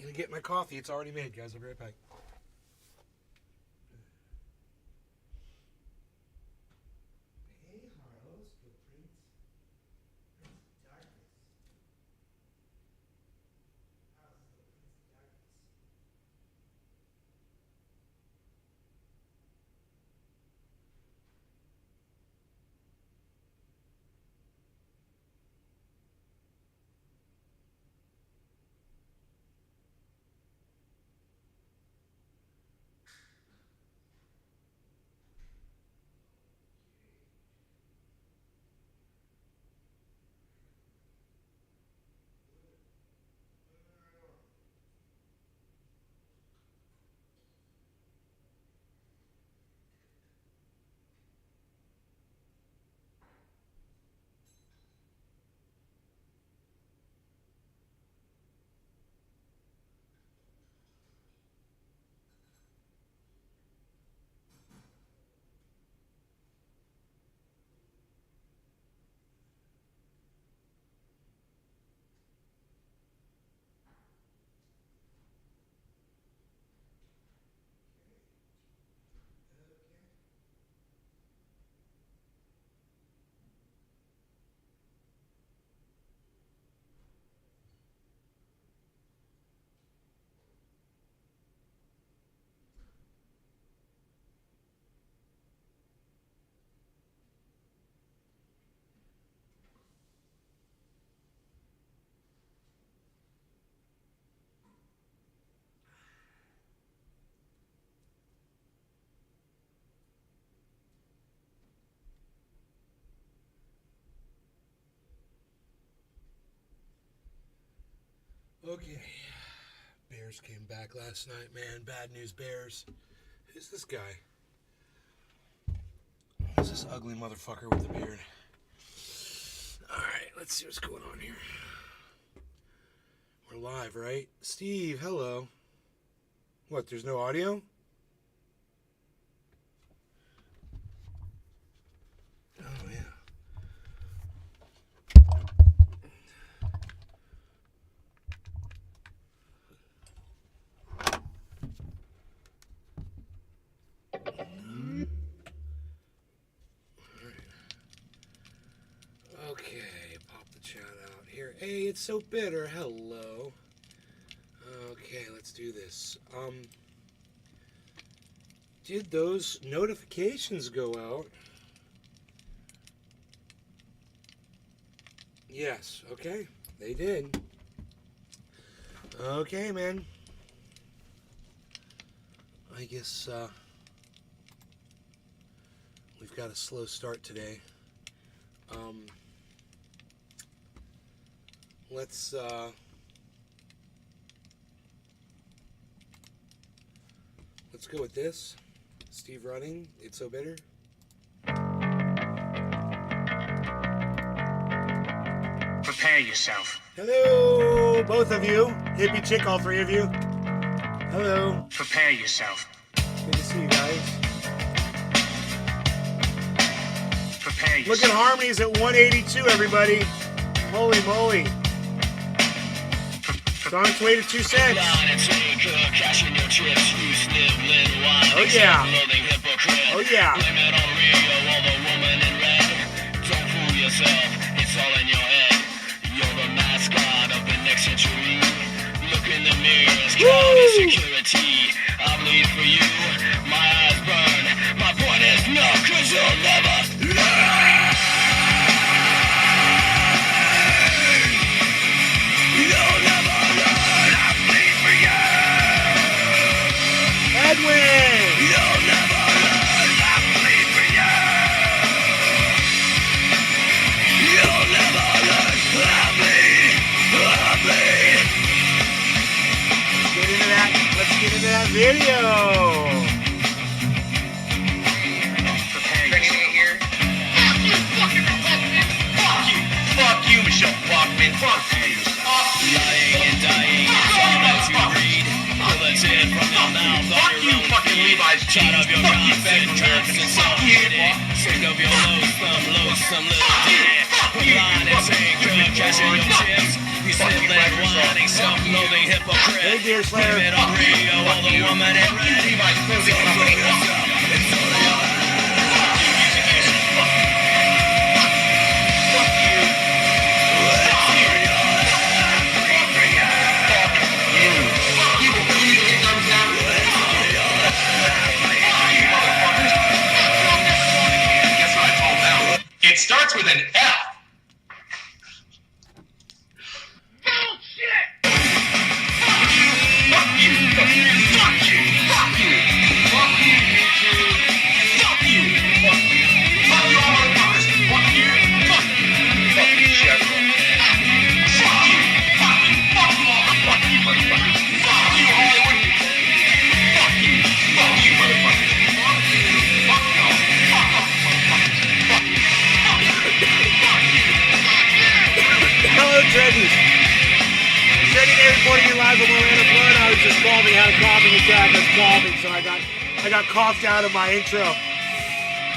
I'm gonna get my coffee. It's already made, guys. I'll be right back. Okay. Bears came back last night, man. Bad news, Bears. Who's this guy? Who's this ugly motherfucker with the beard? Alright, let's see what's going on here. We're live, right? Steve, hello. What, there's no audio? Oh, yeah. Okay, pop the chat out here. Hey, it's so bitter. Hello. Okay, let's do this. Did those notifications go out? Yes, okay. They did. Okay, man. I guess we've got a slow start today. Let's go with this. Steve running. It's so bitter. Prepare yourself. Hello, both of you. Hippie chick, all three of you. Hello. Prepare yourself. Good to see you guys. Prepare yourself. Look at Harmony's at 182, everybody. Holy moly. It's on its way to 2 cents. Oh yeah. Oh yeah. Don't fool yourself, it's all in your head. You're the mascot of the next century. Look in the mirrors, count insecurity. I bleed for you, my eyes burn. My point is no, cause you'll never learn. You'll never learn. I bleed for you. Edwin! You'll never learn. I bleed for you. You'll never learn. I bleed. I bleed. Let's get into that video. Training here. Fuck you, fucking Republican. Fuck you. Fuck you, Michelle Bachmann. Fuck you. Lying and dying. To read. Bullets in from your mouth. Fuck you, fucking Levi's jeans. Shot up your mouth and Johnson. Fuck you. Sick of your loathsome little dick. line and saying, "Girl, cashing your chips." You still that whining, self-loathing hypocrite. Hey, dear Slayer. Blame it on Rio or the woman in red. It's all for yourself. It's all your It starts with an F. Bullshit! Fuck you! Fuck you! Fuck you! Fuck you! Fuck you! Fuck you, YouTube! Fuck you! Fuck you! Fuck you, all motherfuckers! Fuck you! Fuck you! Fuck you, Chevron! Fuck you! Fuck you! Fuck you all! Fuck you, motherfuckers! Fuck you, Hollywood! Fuck you! Fuck you, motherfuckers! Fuck you! Fuck y'all! Fuck off, motherfuckers! Fuck you! Hello, Trendies. Trendy Day reporting you live from Orlando, Florida. I was just coughing, had a coughing attack. I was coughing, so I got coughed out of my intro.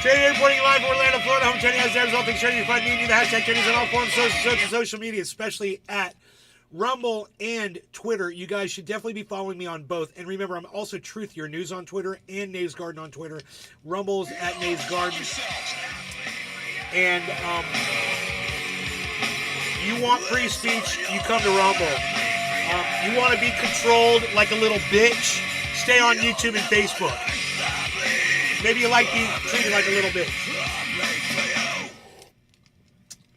Trendy Day reporting you live from Orlando, Florida. Home Trendy has all things trendy. You find me and the hashtag Trendies on all forms of social media, especially at Rumble and Twitter. You guys should definitely be following me on both. And remember, I'm also Truth Your News on Twitter and Nays Garden on Twitter. Rumble's at Nays Garden. And you want free speech, you come to Rumble. You want to be controlled like a little bitch, stay on YouTube and Facebook. Maybe you like being treated like a little bitch.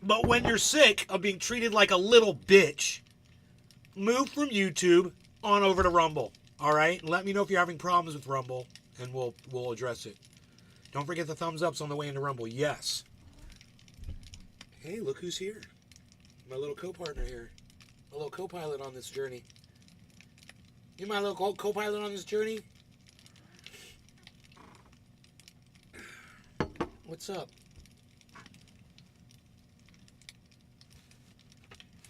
But when you're sick of being treated like a little bitch, move from YouTube on over to Rumble. All right? Let me know if you're having problems with Rumble, and we'll address it. Don't forget the thumbs ups on the way into Rumble. Yes. Hey, look who's here. My little co-partner here. A little co-pilot on this journey. You my little co-pilot on this journey? What's up?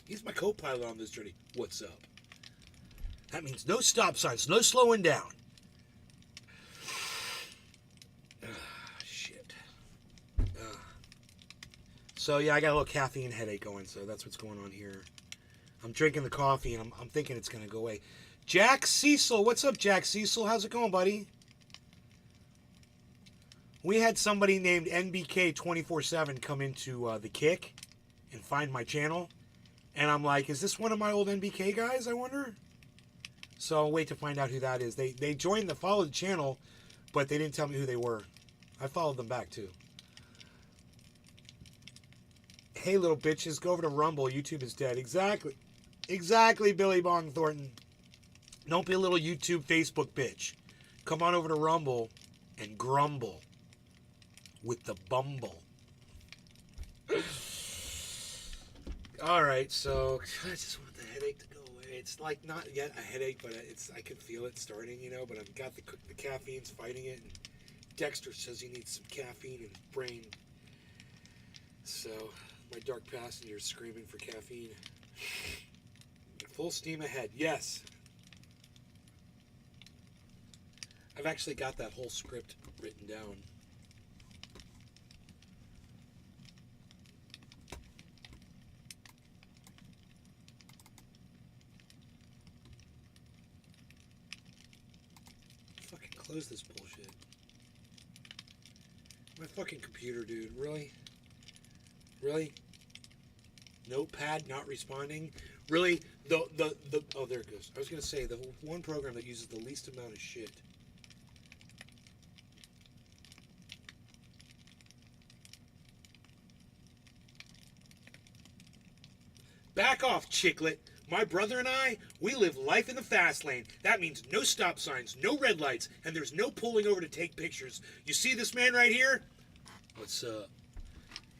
He's my co-pilot on this journey. What's up? That means no stop signs, no slowing down. Shit. So yeah, I got a little caffeine headache going, so that's what's going on here. I'm drinking the coffee, and I'm thinking it's going to go away. Jack Cecil. What's up, Jack Cecil? How's it going, buddy? We had somebody named NBK247 come into the Kick and find my channel. And I'm like, is this one of my old NBK guys, I wonder? So I'll wait to find out who that is. They followed the channel, but they didn't tell me who they were. I followed them back, too. Hey, little bitches, go over to Rumble. YouTube is dead. Exactly. Exactly, Billy Bong Thornton. Don't be a little YouTube, Facebook bitch. Come on over to Rumble and grumble with the bumble. All right, so I just want the headache to go away. It's like not yet a headache, but I can feel it starting, but I've got the caffeine's fighting it. And Dexter says he needs some caffeine in his brain. So my dark passenger's screaming for caffeine. Full steam ahead. Yes. I've actually got that whole script written down. Fucking close this bullshit. My fucking computer, dude. Really? Really? Notepad not responding? Really? Oh, there it goes. I was going to say, the one program that uses the least amount of shit. Back off, chicklet. My brother and I, we live life in the fast lane. That means no stop signs, no red lights, and there's no pulling over to take pictures. You see this man right here? What's up?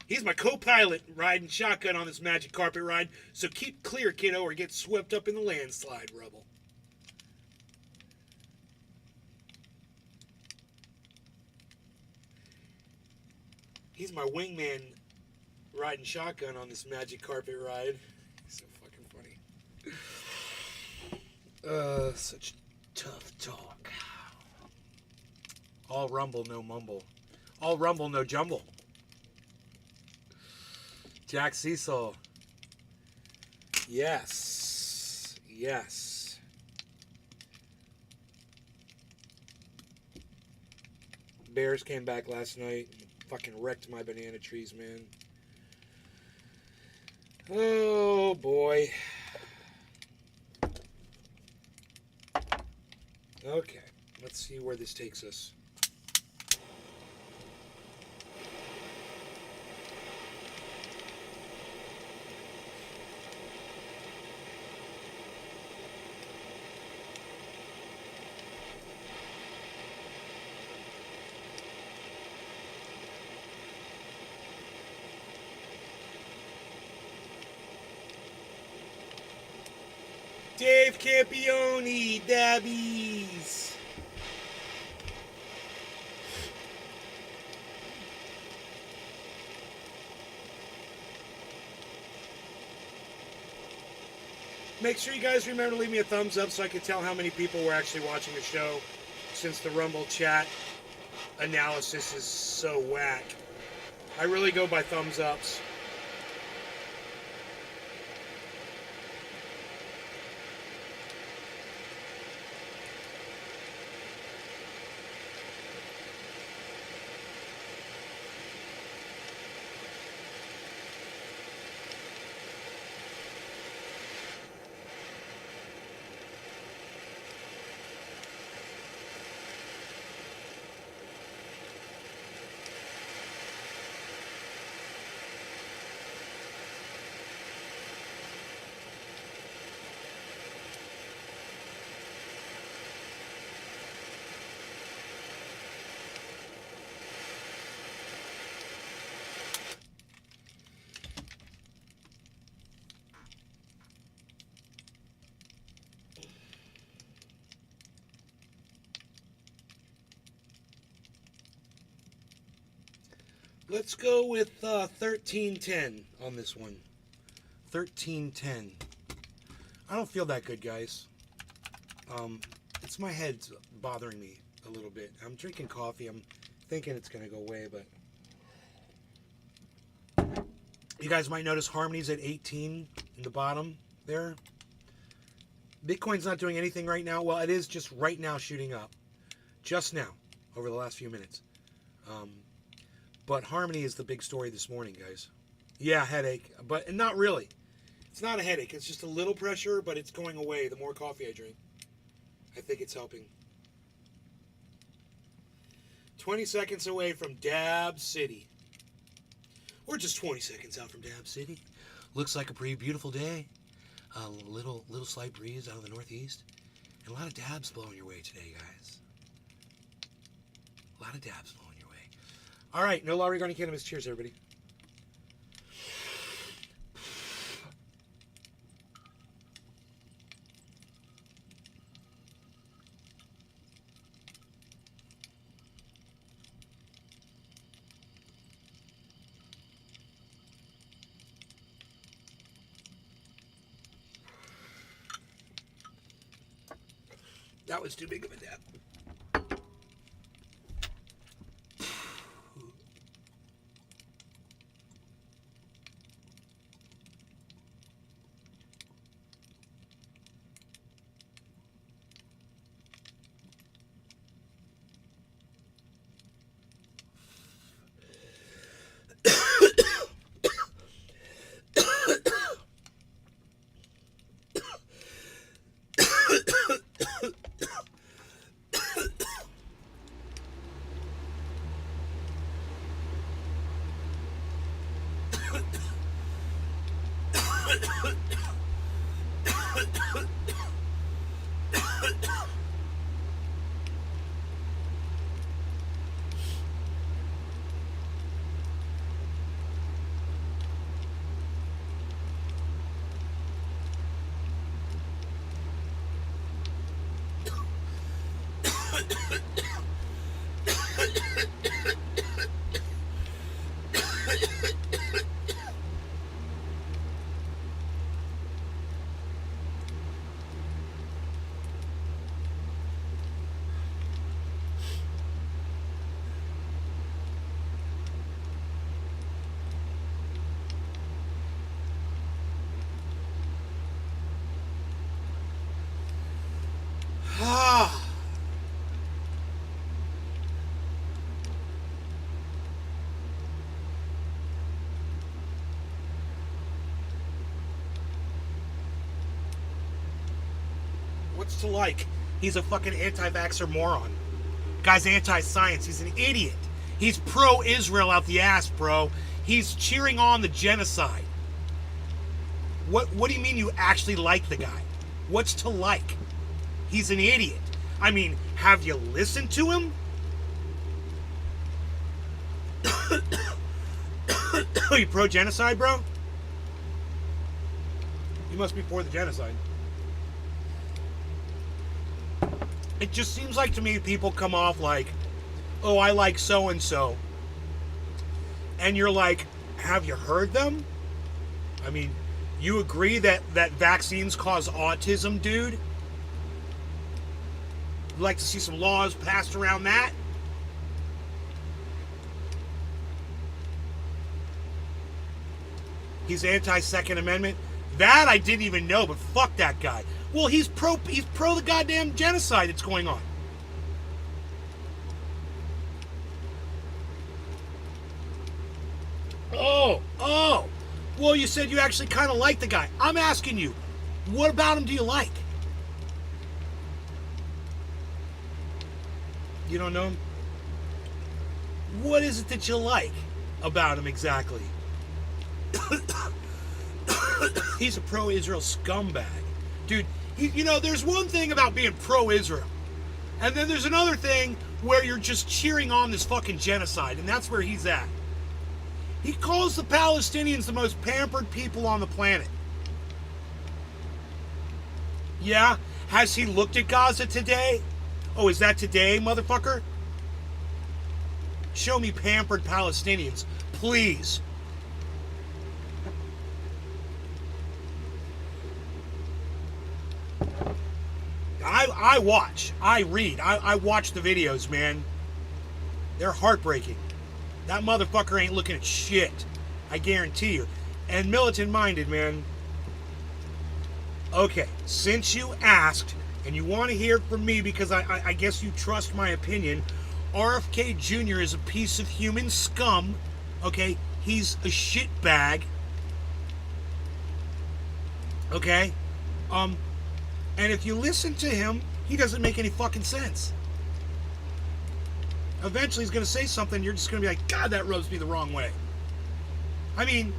He's my co-pilot riding shotgun on this magic carpet ride, so keep clear, kiddo, or get swept up in the landslide rubble. He's my wingman riding shotgun on this magic carpet ride. He's so fucking funny. Such tough talk. All rumble, no mumble. All rumble, no jumble. Jack Cecil. Yes. Yes. Bears came back last night and fucking wrecked my banana trees, man. Oh, boy. Okay. Let's see where this takes us. Dave Campione, Dabbies. Make sure you guys remember to leave me a thumbs up so I can tell how many people were actually watching the show, since the Rumble chat analysis is so whack. I really go by thumbs ups. Let's go with 1310 on this one. 1310. I don't feel that good, guys. It's my head's bothering me a little bit. I'm drinking coffee. I'm thinking it's going to go away, but you guys might notice Harmony's at 18 in the bottom there. Bitcoin's not doing anything right now. Well, it is just right now shooting up. Just now, over the last few minutes. But Harmony is the big story this morning, guys. Yeah, headache, but not really. It's not a headache. It's just a little pressure, but it's going away the more coffee I drink. I think it's helping. 20 seconds away from Dab City. We're just 20 seconds out from Dab City. Looks like a pretty beautiful day. A little slight breeze out of the northeast. And a lot of dabs blowing your way today, guys. A lot of dabs blowing your way. All right, no law regarding cannabis. Cheers, everybody. That was too big of a dab. What's to like? He's a fucking anti-vaxxer moron. Guy's anti-science. He's an idiot. He's pro-Israel out the ass, bro. He's cheering on the genocide. What do you mean you actually like the guy? What's to like? He's an idiot. I mean, have you listened to him? Are you pro-genocide, bro? You must be for the genocide. It just seems like to me people come off like, oh, I like so-and-so. And you're like, have you heard them? I mean, you agree that vaccines cause autism, dude? You'd like to see some laws passed around that? He's anti-Second Amendment. That I didn't even know, but fuck that guy. Well, he's pro the goddamn genocide that's going on. Oh. Well, you said you actually kind of like the guy. I'm asking you, what about him do you like? You don't know him? What is it that you like about him exactly? He's a pro-Israel scumbag. Dude, there's one thing about being pro-Israel. And then there's another thing where you're just cheering on this fucking genocide. And that's where he's at. He calls the Palestinians the most pampered people on the planet. Yeah? Has he looked at Gaza today? Oh, is that today, motherfucker? Show me pampered Palestinians, please. I watch. I read. I watch the videos, man. They're heartbreaking. That motherfucker ain't looking at shit. I guarantee you. And militant-minded, man. Okay, since you asked, and you want to hear it from me because I guess you trust my opinion, RFKjr is a piece of human scum. Okay? He's a shitbag. Okay? And if you listen to him, he doesn't make any fucking sense. Eventually he's going to say something, you're just going to be like, God, that rubs me the wrong way. I mean,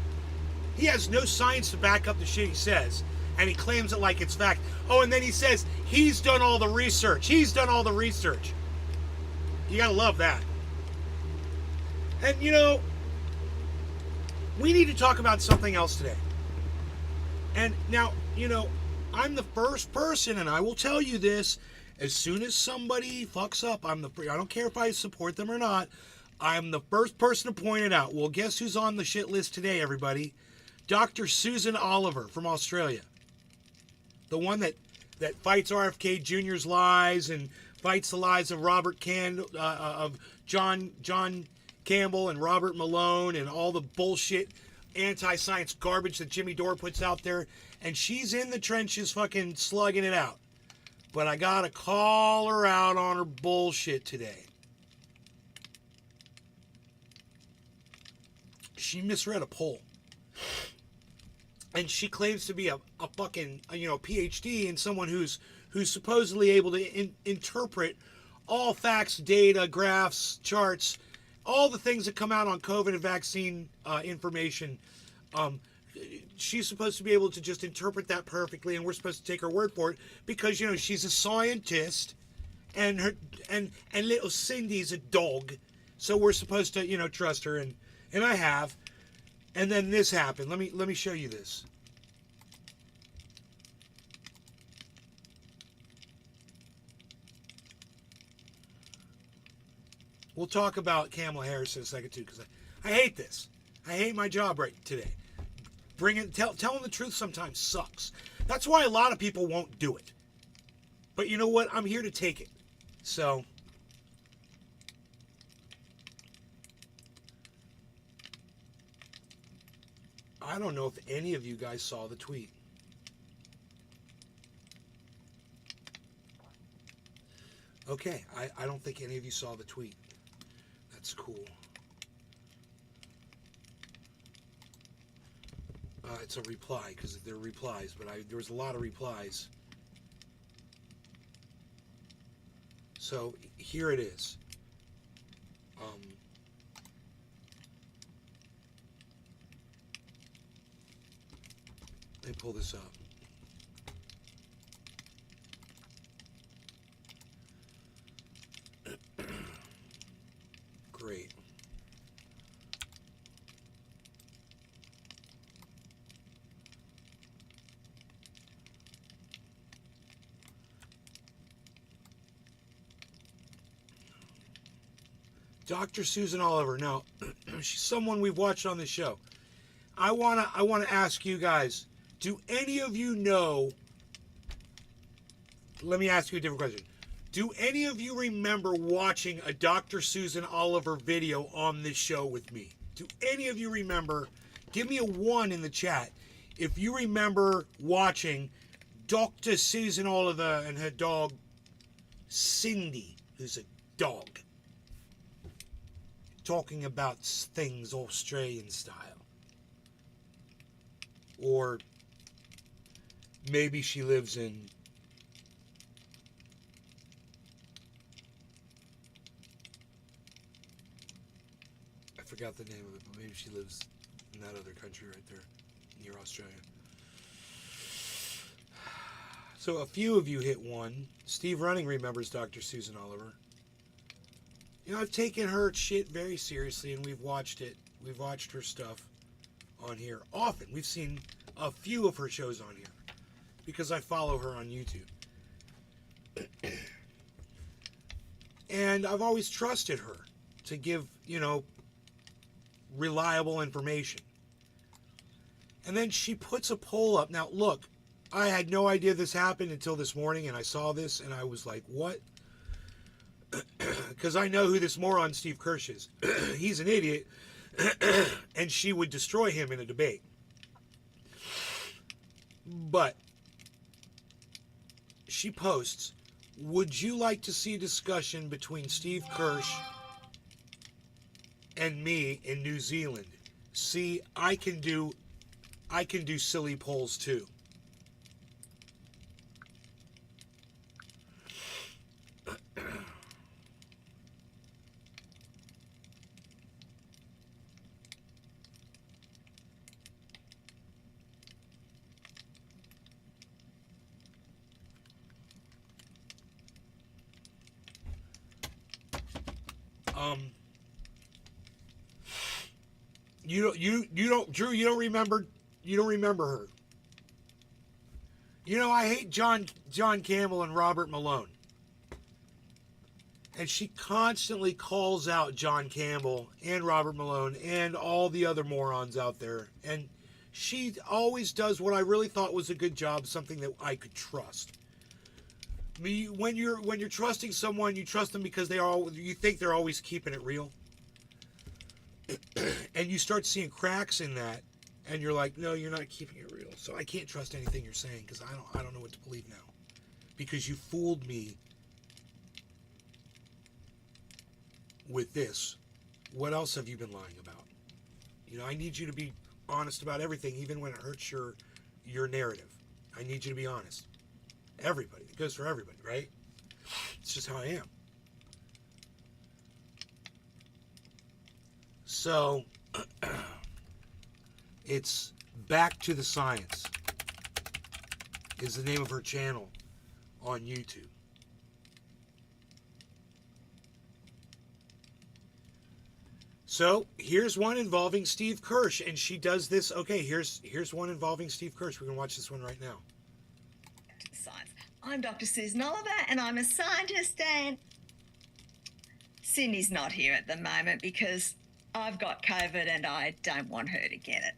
he has no science to back up the shit he says, and he claims it like it's fact. Oh, and then he says, he's done all the research. He's done all the research. You got to love that. And, we need to talk about something else today. And now, I'm the first person, and I will tell you this, as soon as somebody fucks up, I don't care if I support them or not, I'm the first person to point it out. Well, guess who's on the shit list today, everybody? Dr. Susan Oliver from Australia. The one that fights RFK Jr.'s lies and fights the lies of of John Campbell and Robert Malone and all the bullshit anti-science garbage that Jimmy Dore puts out there. And she's in the trenches fucking slugging it out. But I gotta call her out on her bullshit today. She misread a poll. And she claims to be a fucking, PhD and someone who's supposedly able to interpret all facts, data, graphs, charts, all the things that come out on COVID and vaccine information. She's supposed to be able to just interpret that perfectly, and we're supposed to take her word for it because she's a scientist, and little Cindy's a dog, so we're supposed to trust her, and I have. And then this happened. Let me show you this. We'll talk about Kamala Harris in a second too, because I hate this. I hate my job right today. Telling the truth sometimes sucks. That's why a lot of people won't do it. But you know what? I'm here to take it. So, I don't know if any of you guys saw the tweet. Okay, I don't think any of you saw the tweet. That's cool. It's a reply, because they're replies, but there was a lot of replies. So here it is. Let me pull this up. Great. Dr. Susan Oliver. Now, she's someone we've watched on this show. I wanna ask you guys, do any of you know? Let me ask you a different question. Do any of you remember watching a Dr. Susan Oliver video on this show with me? Do any of you remember? Give me a 1 in the chat if you remember watching Dr. Susan Oliver and her dog Cindy, who's a dog, talking about things Australian style. Or maybe she lives in I forgot the name of it, but maybe she lives in that other country right there near Australia. So a few of you hit 1. Steve Running remembers Dr. Susan Oliver. You know, I've taken her shit very seriously, and we've watched it. We've watched her stuff on here often. We've seen a few of her shows on here because I follow her on YouTube. And I've always trusted her to give, you know, reliable information. And then she puts a poll up. Now, look, I had no idea this happened until this morning, and I saw this, and I was like, what? Because I know who this moron Steve Kirsch is. He's an idiot, and she would destroy him in a debate. But she posts, would you like to see a discussion between Steve Kirsch and me in New Zealand? See, I can do silly polls too. Drew, you don't remember her. You know, I hate John Campbell and Robert Malone. And she constantly calls out John Campbell and Robert Malone and all the other morons out there. And she always does what I really thought was a good job, something that I could trust. I mean, when you're trusting someone, you trust them because you think they're always keeping it real. And you start seeing cracks in that, and you're like, no, you're not keeping it real. So I can't trust anything you're saying because I don't know what to believe now, because you fooled me with this. What else have you been lying about? You know, I need you to be honest about everything, even when it hurts your narrative. I need you to be honest. Everybody. It goes for everybody, right? It's just how I am. So, it's Back to the Science is the name of her channel on YouTube. So, here's one involving Steve Kirsch, and she does this. Okay, here's one involving Steve Kirsch. We're going to watch this one right now. Science. I'm Dr. Susan Oliver, and I'm a scientist, and Cindy's not here at the moment because I've got COVID and I don't want her to get it.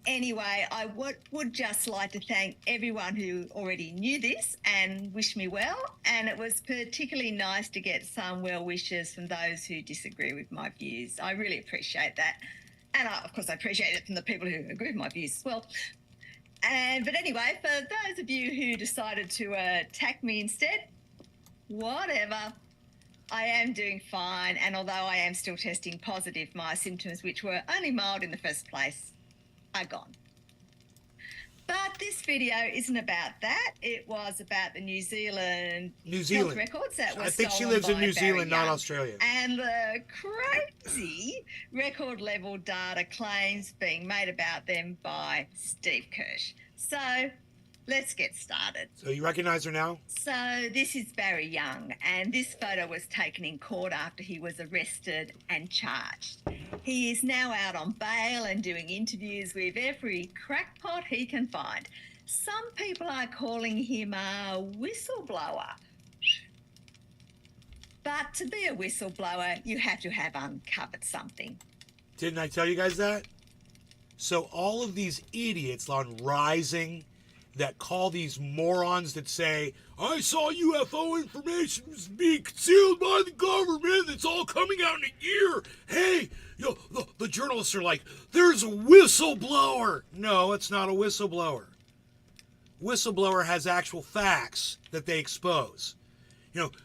Anyway, I would just like to thank everyone who already knew this and wished me well, and it was particularly nice to get some well wishes from those who disagree with my views. I really appreciate that. And of course, I appreciate it from the people who agree with my views as well. But anyway, for those of you who decided to attack me instead, whatever. I am doing fine, and although I am still testing positive, my symptoms, which were only mild in the first place, are gone. But this video isn't about that. It was about the New Zealand health records that were I think she stolen lives in by New Barry Zealand, not Young. Australia. And the crazy record level data claims being made about them by Steve Kirsch. So let's get started. So you recognize her now? So this is Barry Young, and this photo was taken in court after he was arrested and charged. He is now out on bail and doing interviews with every crackpot he can find. Some people are calling him a whistleblower. But to be a whistleblower, you have to have uncovered something. Didn't I tell you guys that? So all of these idiots on Rising that call these morons that say, I saw UFO information was being concealed by the government. It's all coming out in a year. Hey, the journalists are like, there's a whistleblower. No, it's not a whistleblower. Whistleblower has actual facts that they expose.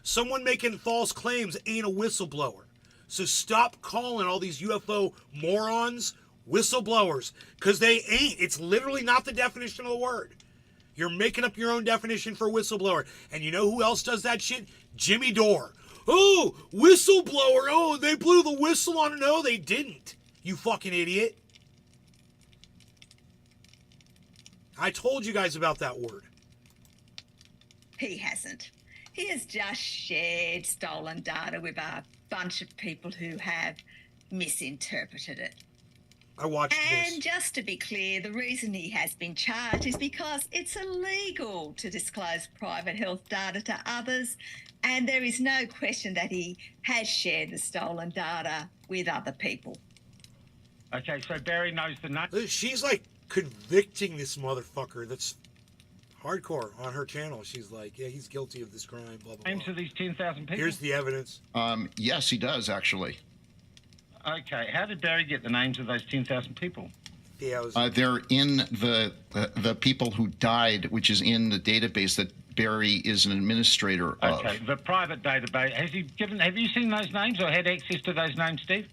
Someone making false claims ain't a whistleblower. So stop calling all these UFO morons whistleblowers, because they ain't. It's literally not the definition of the word. You're making up your own definition for whistleblower. And you know who else does that shit? Jimmy Dore. Oh, whistleblower. Oh, they blew the whistle on it. No, they didn't. You fucking idiot. I told you guys about that word. He hasn't. He has just shared stolen data with a bunch of people who have misinterpreted it. I watched And this. just to be clear, the reason he has been charged is because it's illegal to disclose private health data to others, and there is no question that he has shared the stolen data with other people. Okay, so Barry knows the name. She's like convicting this motherfucker that's hardcore on her channel. She's like, yeah, he's guilty of this crime, blah, blah, Names blah. of these 10,000 people. Here's the evidence. Yes, he does, actually. Okay, how did Barry get the names of those 10,000 people? Yeah, They're in the people who died, which is in the database that Barry is an administrator of. Okay, the private database. Have you seen those names or had access to those names, Steve?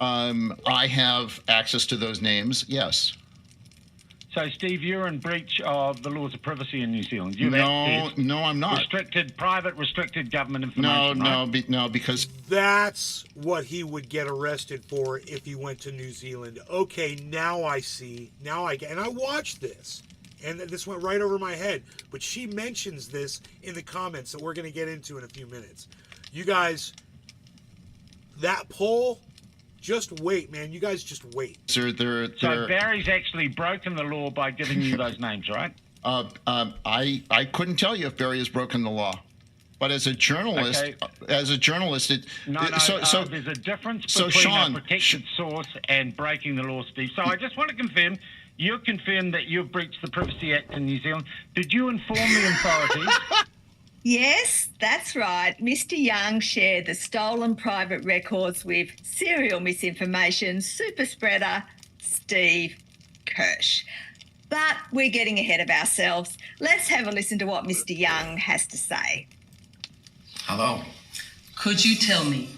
I have access to those names, yes. So, Steve, you're in breach of the laws of privacy in New Zealand. You have access. No, I'm not. Restricted government information. No, because that's what he would get arrested for if he went to New Zealand. Okay, now I see. Now I get. And I watched this, and this went right over my head. But she mentions this in the comments that we're going to get into in a few minutes. You guys, that poll. Just wait, man. You guys just wait. So Barry's actually broken the law by giving you those names, right? I couldn't tell you if Barry has broken the law, but as a journalist, Okay. there's a difference between a protected source and breaking the law, Steve. So I just want to confirm, you confirmed that you've breached the Privacy Act in New Zealand. Did you inform the authorities? Yes, that's right. Mr. Young shared the stolen private records with serial misinformation super spreader Steve Kirsch. But we're getting ahead of ourselves. Let's have a listen to what Mr. Young has to say. Hello. Could you tell me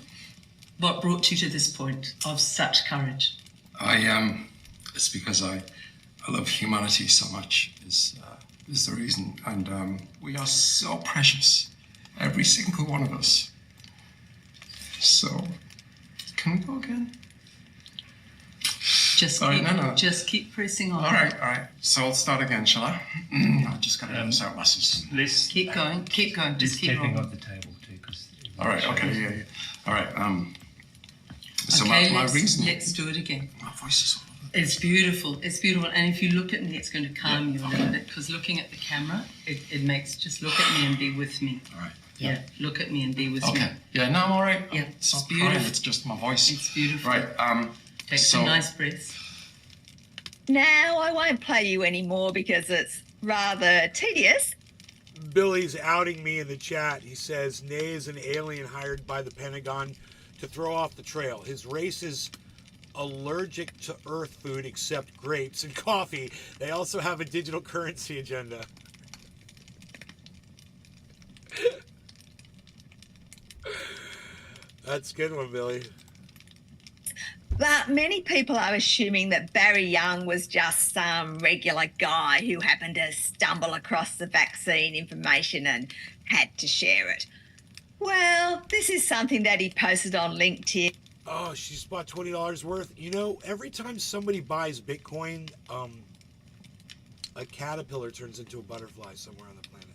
what brought you to this point of such courage? It's because I love humanity so much. Is the reason, and we are so precious, every single one of us. So, can we go again? Just keep pressing on. All right. So I'll start again, shall I? I just gotta get this out, masses. Let's keep going. Just keep rolling. Off the table too, because. All right. Okay. Yeah. All right. So Okay, my reason. let's do it again. My voice is all over. It's beautiful. And if you look at me, it's going to calm you a little bit, because looking at the camera, it makes, just look at me and be with me. All right. Yeah, look at me and be with me. Okay. Yeah. No, I'm all right. Yeah, It's not it's beautiful. crying, it's just my voice. It's beautiful. Right. Take so some nice breaths. Now, I won't play you anymore because it's rather tedious. Billy's outing me in the chat. He says Nay is an alien hired by the Pentagon to throw off the trail. His race is allergic to Earth food except grapes and coffee. They also have a digital currency agenda. That's a good one, Billy. But many people are assuming that Barry Young was just some regular guy who happened to stumble across the vaccine information and had to share it. Well, this is something that he posted on LinkedIn. Oh, she just bought $20 worth. You know, every time somebody buys Bitcoin, a caterpillar turns into a butterfly somewhere on the planet.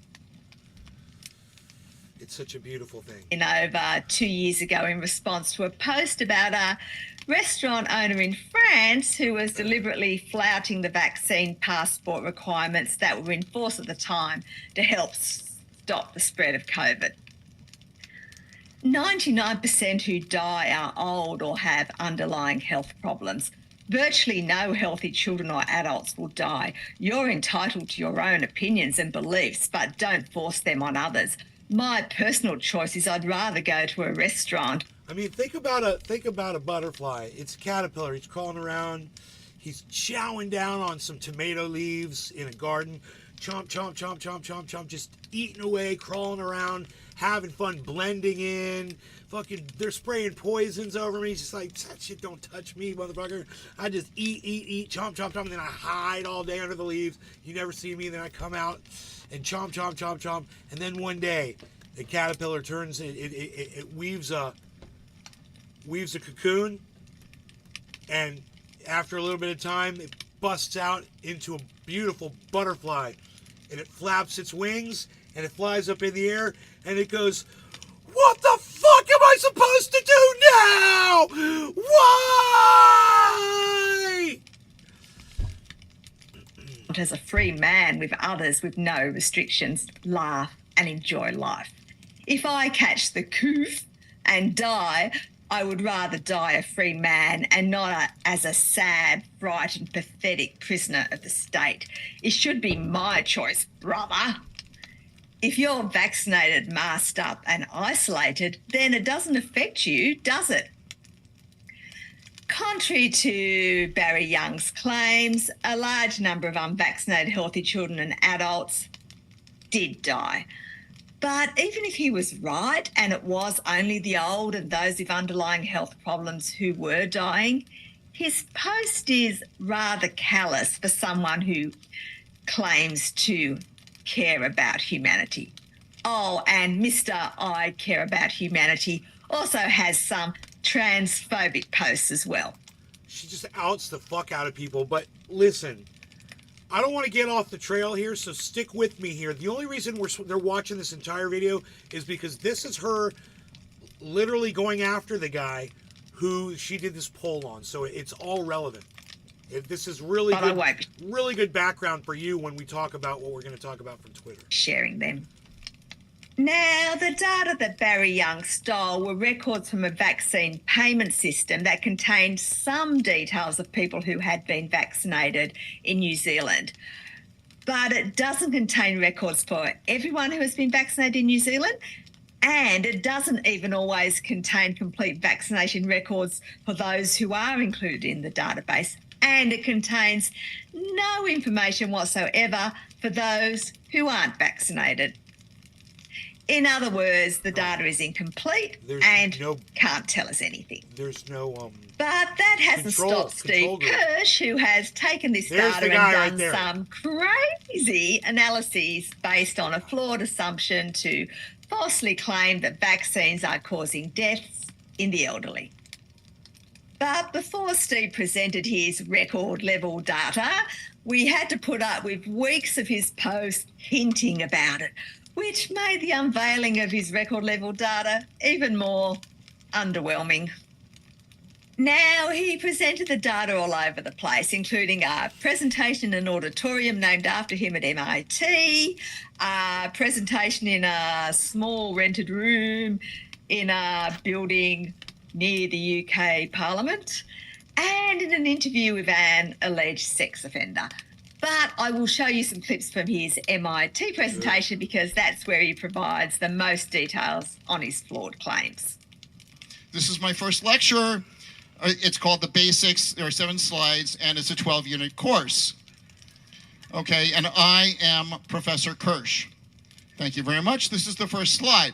It's such a beautiful thing. Over 2 years ago in response to a post about a restaurant owner in France who was deliberately flouting the vaccine passport requirements that were in force at the time to help stop the spread of COVID. 99% who die are old or have underlying health problems. Virtually no healthy children or adults will die. You're entitled to your own opinions and beliefs, but don't force them on others. My personal choice is I'd rather go to a restaurant. I mean, think about a butterfly. It's a caterpillar. He's crawling around. He's chowing down on some tomato leaves in a garden. Chomp, chomp, chomp, chomp, chomp, chomp. Just eating away, crawling around, having fun, blending in. Fucking, they're spraying poisons over me. He's just like, that shit don't touch me, motherfucker. I just eat, chomp, chomp, chomp, and then I hide all day under the leaves. You never see me. Then I come out and chomp, chomp, chomp, chomp. And then one day, the caterpillar turns, it weaves a cocoon, and after a little bit of time, it busts out into a beautiful butterfly, and it flaps its wings, and it flies up in the air, and it goes, what the fuck am I supposed to do now? Why? As a free man with others with no restrictions, laugh and enjoy life. If I catch the coof and die, I would rather die a free man and not as a sad, frightened, pathetic prisoner of the state. It should be my choice, brother. If you're vaccinated, masked up and isolated, then it doesn't affect you, does it? Contrary to Barry Young's claims, a large number of unvaccinated healthy children and adults did die. But even if he was right and it was only the old and those with underlying health problems who were dying, his post is rather callous for someone who claims to care about humanity. Oh, and Mr. I Care About Humanity also has some transphobic posts as well. She just outs the fuck out of people. But listen, I don't want to get off the trail here, so stick with me here. The only reason they're watching this entire video is because this is her literally going after the guy who she did this poll on. So it's all relevant. This is really good background for you when we talk about what we're going to talk about from Twitter. Sharing them. Now, the data that Barry Young stole were records from a vaccine payment system that contained some details of people who had been vaccinated in New Zealand. But it doesn't contain records for everyone who has been vaccinated in New Zealand, and it doesn't even always contain complete vaccination records for those who are included in the database. And it contains no information whatsoever for those who aren't vaccinated. In other words, the data is incomplete and can't tell us anything. There's no But that hasn't stopped Steve Kirsch, who has taken this data and done some crazy analyses based on a flawed assumption to falsely claim that vaccines are causing deaths in the elderly. But before Steve presented his record-level data, we had to put up with weeks of his posts hinting about it, which made the unveiling of his record-level data even more underwhelming. Now, he presented the data all over the place, including a presentation in an auditorium named after him at MIT, a presentation in a small rented room in a building near the UK Parliament, and in an interview with an alleged sex offender. But I will show you some clips from his MIT presentation because that's where he provides the most details on his flawed claims. This is my first lecture. It's called The Basics. There are 7 slides, and it's a 12-unit course. Okay, and I am Professor Kirsch. Thank you very much. This is the first slide.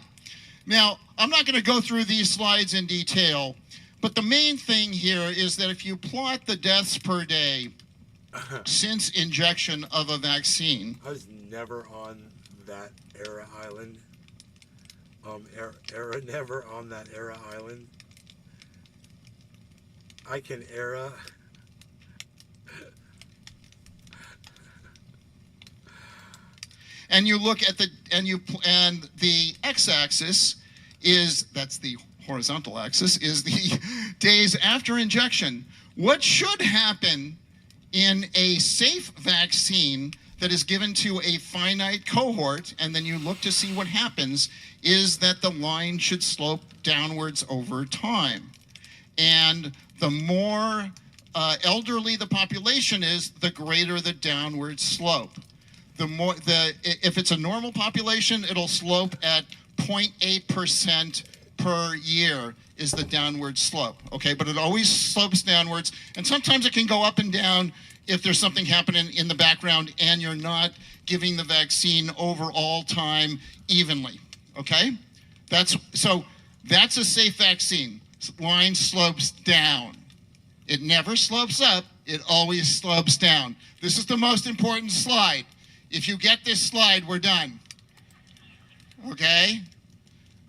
Now, I'm not going to go through these slides in detail, But the main thing here is that if you plot the deaths per day since injection of a vaccine. I was never on that era island. Never on that era island. I can era. And you look at the x-axis that's the horizontal axis, is the days after injection. What should happen in a safe vaccine that is given to a finite cohort, and then you look to see what happens, is that the line should slope downwards over time. And the more elderly the population is, the greater the downward slope. If it's a normal population, it'll slope at 0.8% per year is the downward slope, okay? But it always slopes downwards, and sometimes it can go up and down if there's something happening in the background and you're not giving the vaccine over all time evenly, okay? That's a safe vaccine. Line slopes down. It never slopes up, it always slopes down. This is the most important slide. If you get this slide, we're done. Okay?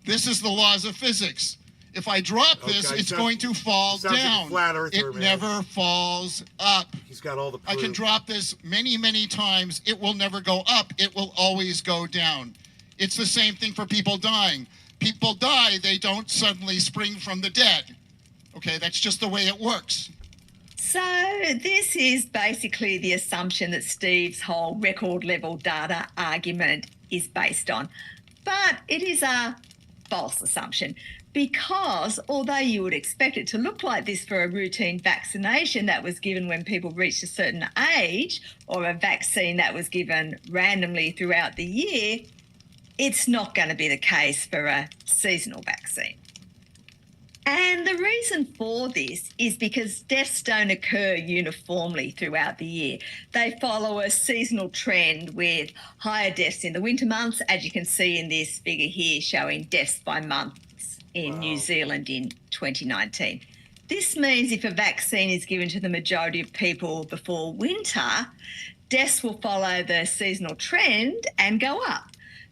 This is the laws of physics. If I drop this, it's going to fall down. Like a flat earther, it never falls up. He's got all the proof. I can drop this many, many times. It will never go up. It will always go down. It's the same thing for people dying. People die, they don't suddenly spring from the dead. Okay, that's just the way it works. So this is basically the assumption that Steve's whole record level data argument is based on. But it is a false assumption, because although you would expect it to look like this for a routine vaccination that was given when people reached a certain age, or a vaccine that was given randomly throughout the year, it's not going to be the case for a seasonal vaccine. And the reason for this is because deaths don't occur uniformly throughout the year. They follow a seasonal trend with higher deaths in the winter months, as you can see in this figure here showing deaths by months in New Zealand in 2019. This means if a vaccine is given to the majority of people before winter, deaths will follow the seasonal trend and go up.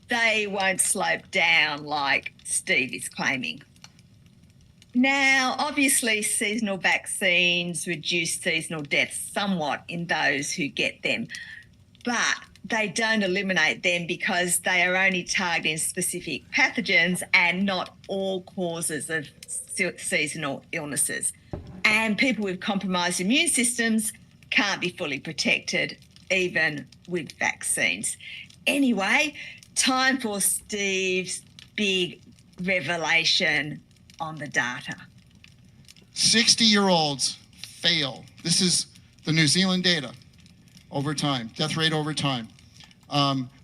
They won't slope down like Steve is claiming. Now, obviously, seasonal vaccines reduce seasonal deaths somewhat in those who get them, but they don't eliminate them because they are only targeting specific pathogens and not all causes of seasonal illnesses. And people with compromised immune systems can't be fully protected, even with vaccines. Anyway, time for Steve's big revelation on the data. 60-year-olds fail. This is the New Zealand data over time, death rate over time.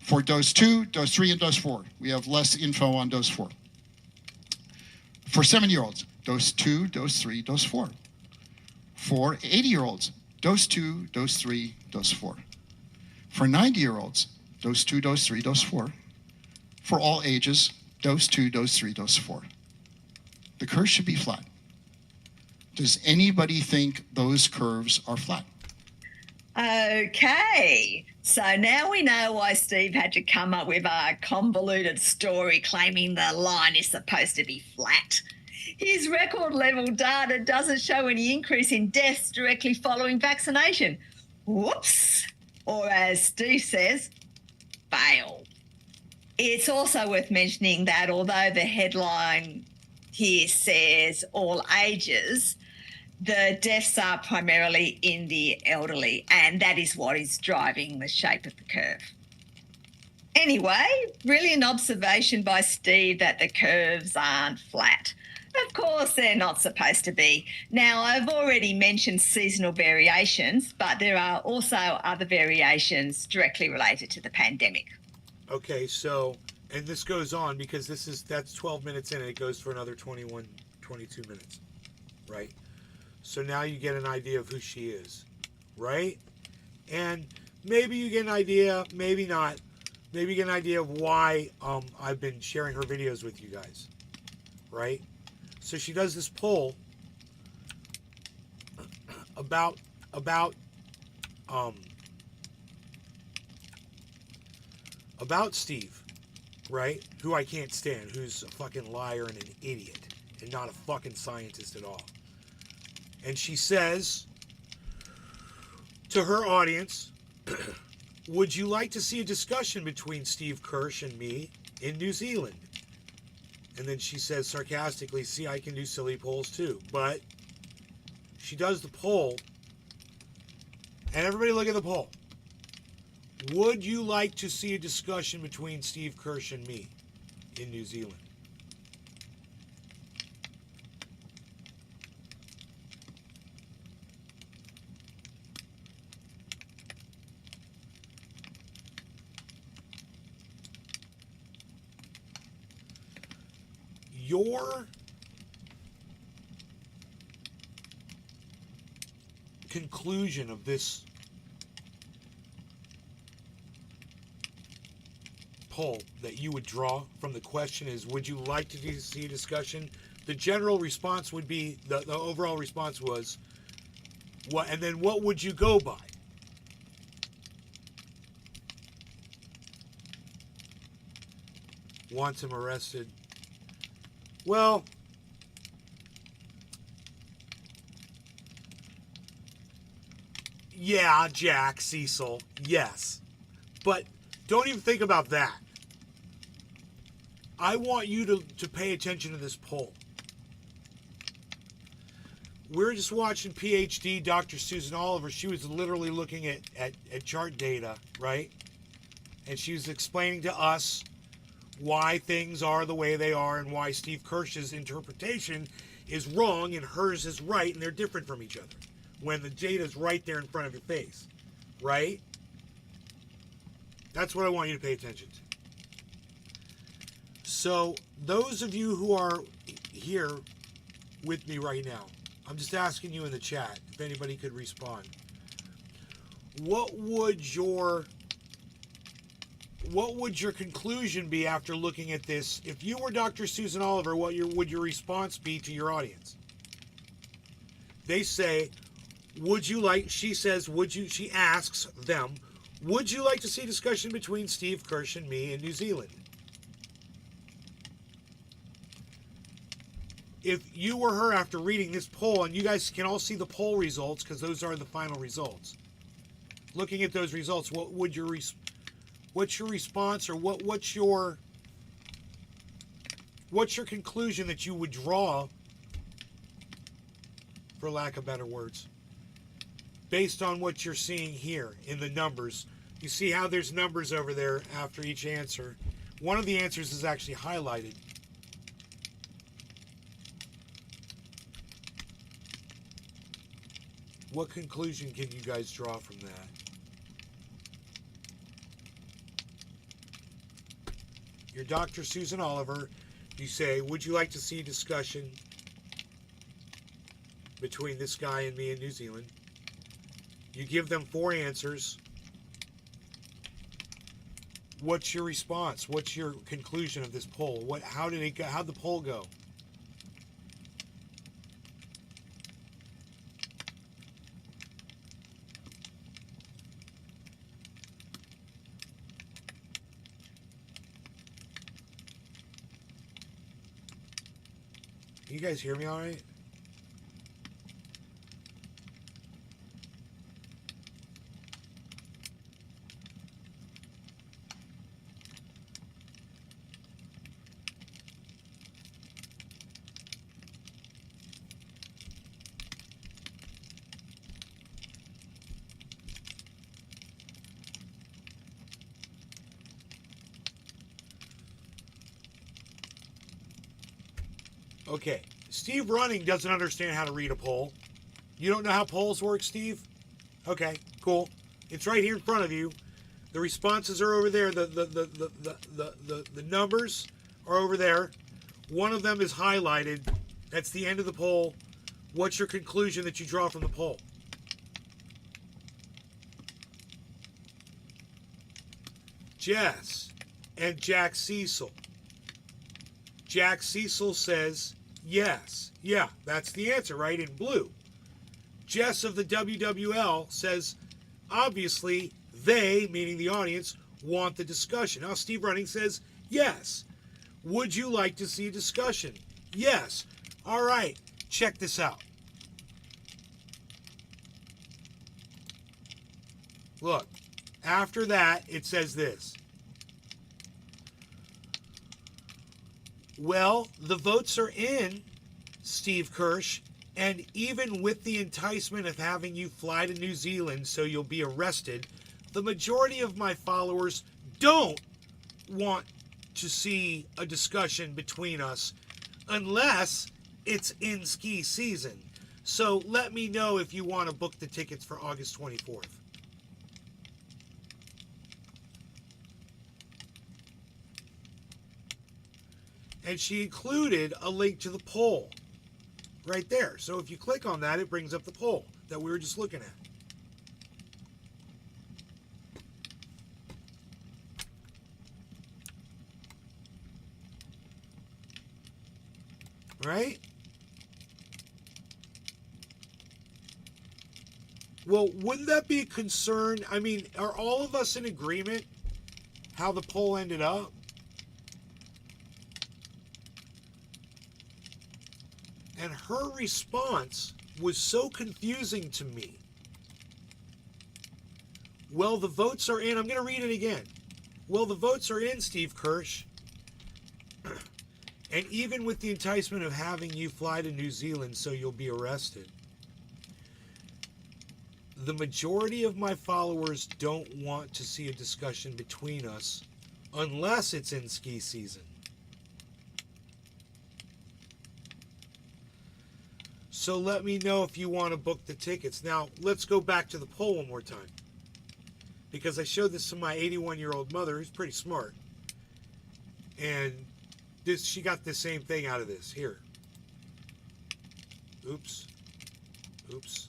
For dose 2, dose 3, and dose 4. We have less info on dose 4. For 70-year-olds, dose 2, dose 3, dose 4. For 80-year-olds, dose 2, dose 3, dose 4. For 90-year-olds, dose 2, dose 3, dose 4. For all ages, dose 2, dose 3, dose 4. The curve should be flat. Does anybody think those curves are flat? Okay, so now we know why Steve had to come up with a convoluted story claiming the line is supposed to be flat. His record level data doesn't show any increase in deaths directly following vaccination. Whoops! Or as Steve says, fail. It's also worth mentioning that although the headline here says all ages, the deaths are primarily in the elderly, and that is what is driving the shape of the curve. Anyway, brilliant observation by Steve that the curves aren't flat. Of course, they're not supposed to be. Now, I've already mentioned seasonal variations, but there are also other variations directly related to the pandemic. Okay, so, and this goes on because that's 12 minutes in and it goes for another 21, 22 minutes, right? So now you get an idea of who she is, right? And maybe you get an idea, maybe not. Maybe you get an idea of why I've been sharing her videos with you guys, right? So she does this poll about Steve, right? Who I can't stand, who's a fucking liar and an idiot and not a fucking scientist at all. And she says to her audience, would you like to see a discussion between Steve Kirsch and me in New Zealand? And then she says sarcastically, see, I can do silly polls too. But she does the poll, and everybody look at the poll. Would you like to see a discussion between Steve Kirsch and me in New Zealand? Your conclusion of this poll that you would draw from the question is, would you like to see a discussion? The general response would be, the overall response was, what, and then what would you go by? Wants him arrested. Well, yeah, Jack, Cecil, yes. But don't even think about that. I want you to pay attention to this poll. We're just watching PhD Dr. Susan Oliver. She was literally looking at chart data, right? And she was explaining to us why things are the way they are and why Steve Kirsch's interpretation is wrong and hers is right, and they're different from each other when the data is right there in front of your face, right? That's what I want you to pay attention to. So those of you who are here with me right now, I'm just asking you in the chat if anybody could respond. What would your conclusion be after looking at this? If you were Dr. Susan Oliver, what would your response be to your audience? They say, would you like, she says, she asks them, would you like to see a discussion between Steve Kirsch and me in New Zealand? If you were her after reading this poll, and you guys can all see the poll results because those are the final results. Looking at those results, what's your response, or what's your conclusion that you would draw, for lack of better words, based on what you're seeing here in the numbers? You see how there's numbers over there after each answer. One of the answers is actually highlighted. What conclusion can you guys draw from that? You're Dr. Susan Oliver. You say, would you like to see a discussion between this guy and me in New Zealand? You give them 4 answers. What's your response? What's your conclusion of this poll? How did it go? How'd the poll go? You guys hear me all right? Okay, Steve Running doesn't understand how to read a poll. You don't know how polls work, Steve? Okay, cool. It's right here in front of you. The responses are over there. The numbers are over there. One of them is highlighted. That's the end of the poll. What's your conclusion that you draw from the poll? Jess and Jack Cecil. Jack Cecil says yes. Yeah, that's the answer, right? In blue. Jess of the WWL says, obviously, they, meaning the audience, want the discussion. Now, Steve Running says, yes. Would you like to see a discussion? Yes. All right, check this out. Look, after that, it says this. Well, the votes are in, Steve Kirsch, and even with the enticement of having you fly to New Zealand so you'll be arrested, the majority of my followers don't want to see a discussion between us unless it's in ski season. So let me know if you want to book the tickets for August 24th. And she included a link to the poll right there. So if you click on that, it brings up the poll that we were just looking at. Right? Well, wouldn't that be a concern? I mean, are all of us in agreement how the poll ended up? And her response was so confusing to me. Well, the votes are in. I'm going to read it again. Well, the votes are in, Steve Kirsch. And even with the enticement of having you fly to New Zealand so you'll be arrested, the majority of my followers don't want to see a discussion between us unless it's in ski season. So let me know if you want to book the tickets. Now, let's go back to the poll one more time. Because I showed this to my 81-year-old mother, who's pretty smart. And she got the same thing out of this. Here. Oops. Oops.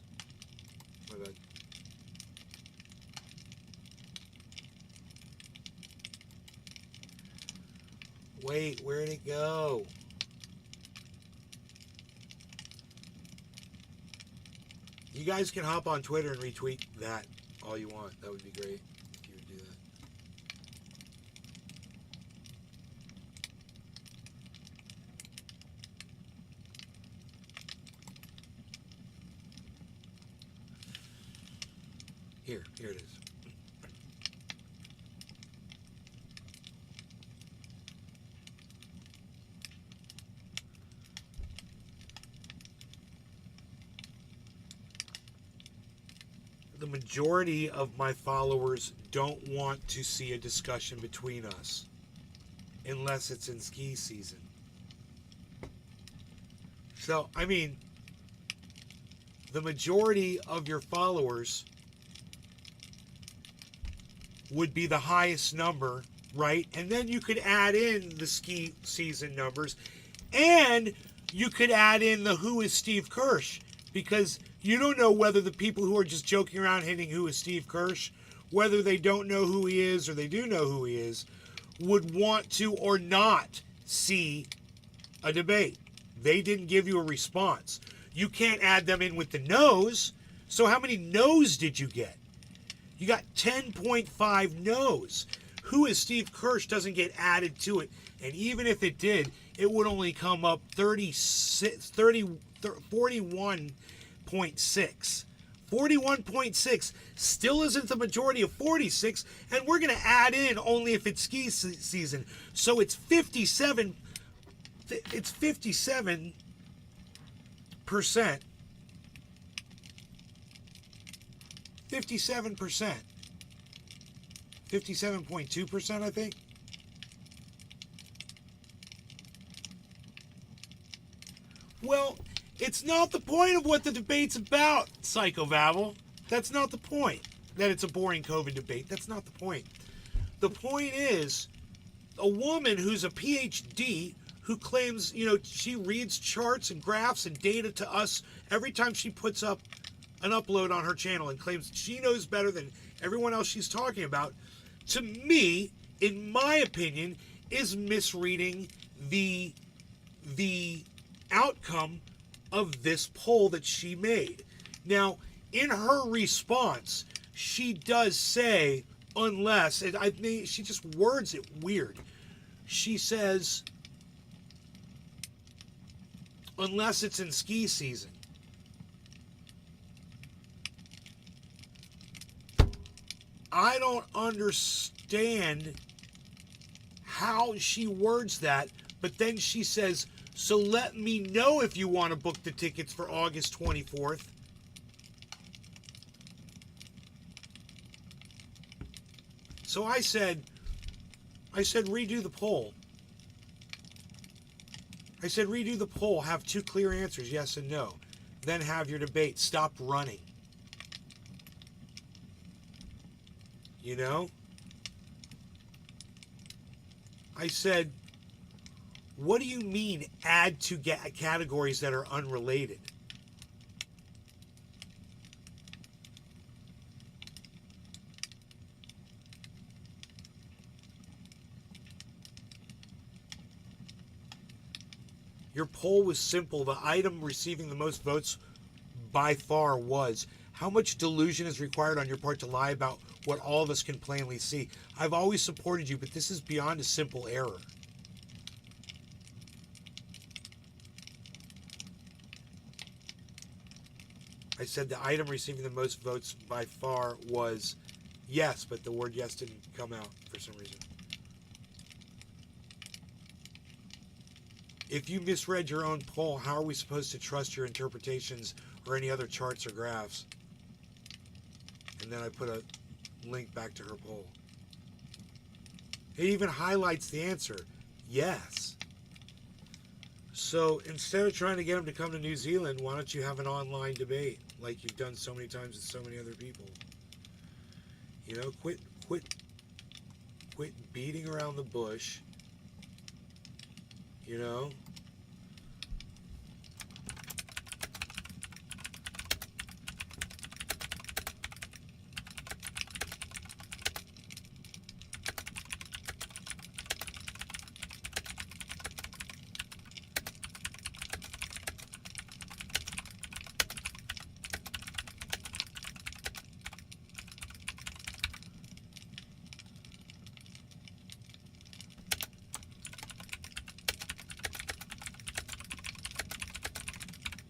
My bad. Wait, where'd it go? You guys can hop on Twitter and retweet that all you want. That would be great if you would do that. Here it is. The majority of my followers don't want to see a discussion between us unless it's in ski season. So, I mean, the majority of your followers would be the highest number, right? And then you could add in the ski season numbers, and you could add in the Who is Steve Kirsch, because you don't know whether the people who are just joking around hitting Who is Steve Kirsch, whether they don't know who he is or they do know who he is, would want to or not see a debate. They didn't give you a response. You can't add them in with the no's. So how many no's did you get? You got 10.5 no's. Who is Steve Kirsch doesn't get added to it. And even if it did, it would only come up 41.6. 41.6 still isn't the majority of 46, and we're going to add in only if it's ski season. So it's 57. It's 57%. 57%. 57.2%, I think. Well, it's not the point of what the debate's about, Psycho Babble. That's not the point. That it's a boring COVID debate. That's not the point. The point is, a woman who's a PhD who claims, she reads charts and graphs and data to us every time she puts up an upload on her channel and claims she knows better than everyone else she's talking about, to me, in my opinion, is misreading the outcome of this poll that she made. Now, in her response, she does say, unless, and I think she just words it weird. She says, unless it's in ski season. I don't understand how she words that, but then she says, so let me know if you want to book the tickets for August 24th. So I said, redo the poll. I said, redo the poll. Have two clear answers, yes and no. Then have your debate. Stop running. You know? I said, what do you mean add to categories that are unrelated? Your poll was simple. The item receiving the most votes by far was, how much delusion is required on your part to lie about what all of us can plainly see? I've always supported you, but this is beyond a simple error. I said the item receiving the most votes by far was yes, but the word yes didn't come out for some reason. If you misread your own poll, how are we supposed to trust your interpretations or any other charts or graphs? And then I put a link back to her poll. It even highlights the answer. Yes. So instead of trying to get them to come to New Zealand, why don't you have an online debate like you've done so many times with so many other people? You know, quit beating around the bush. You know?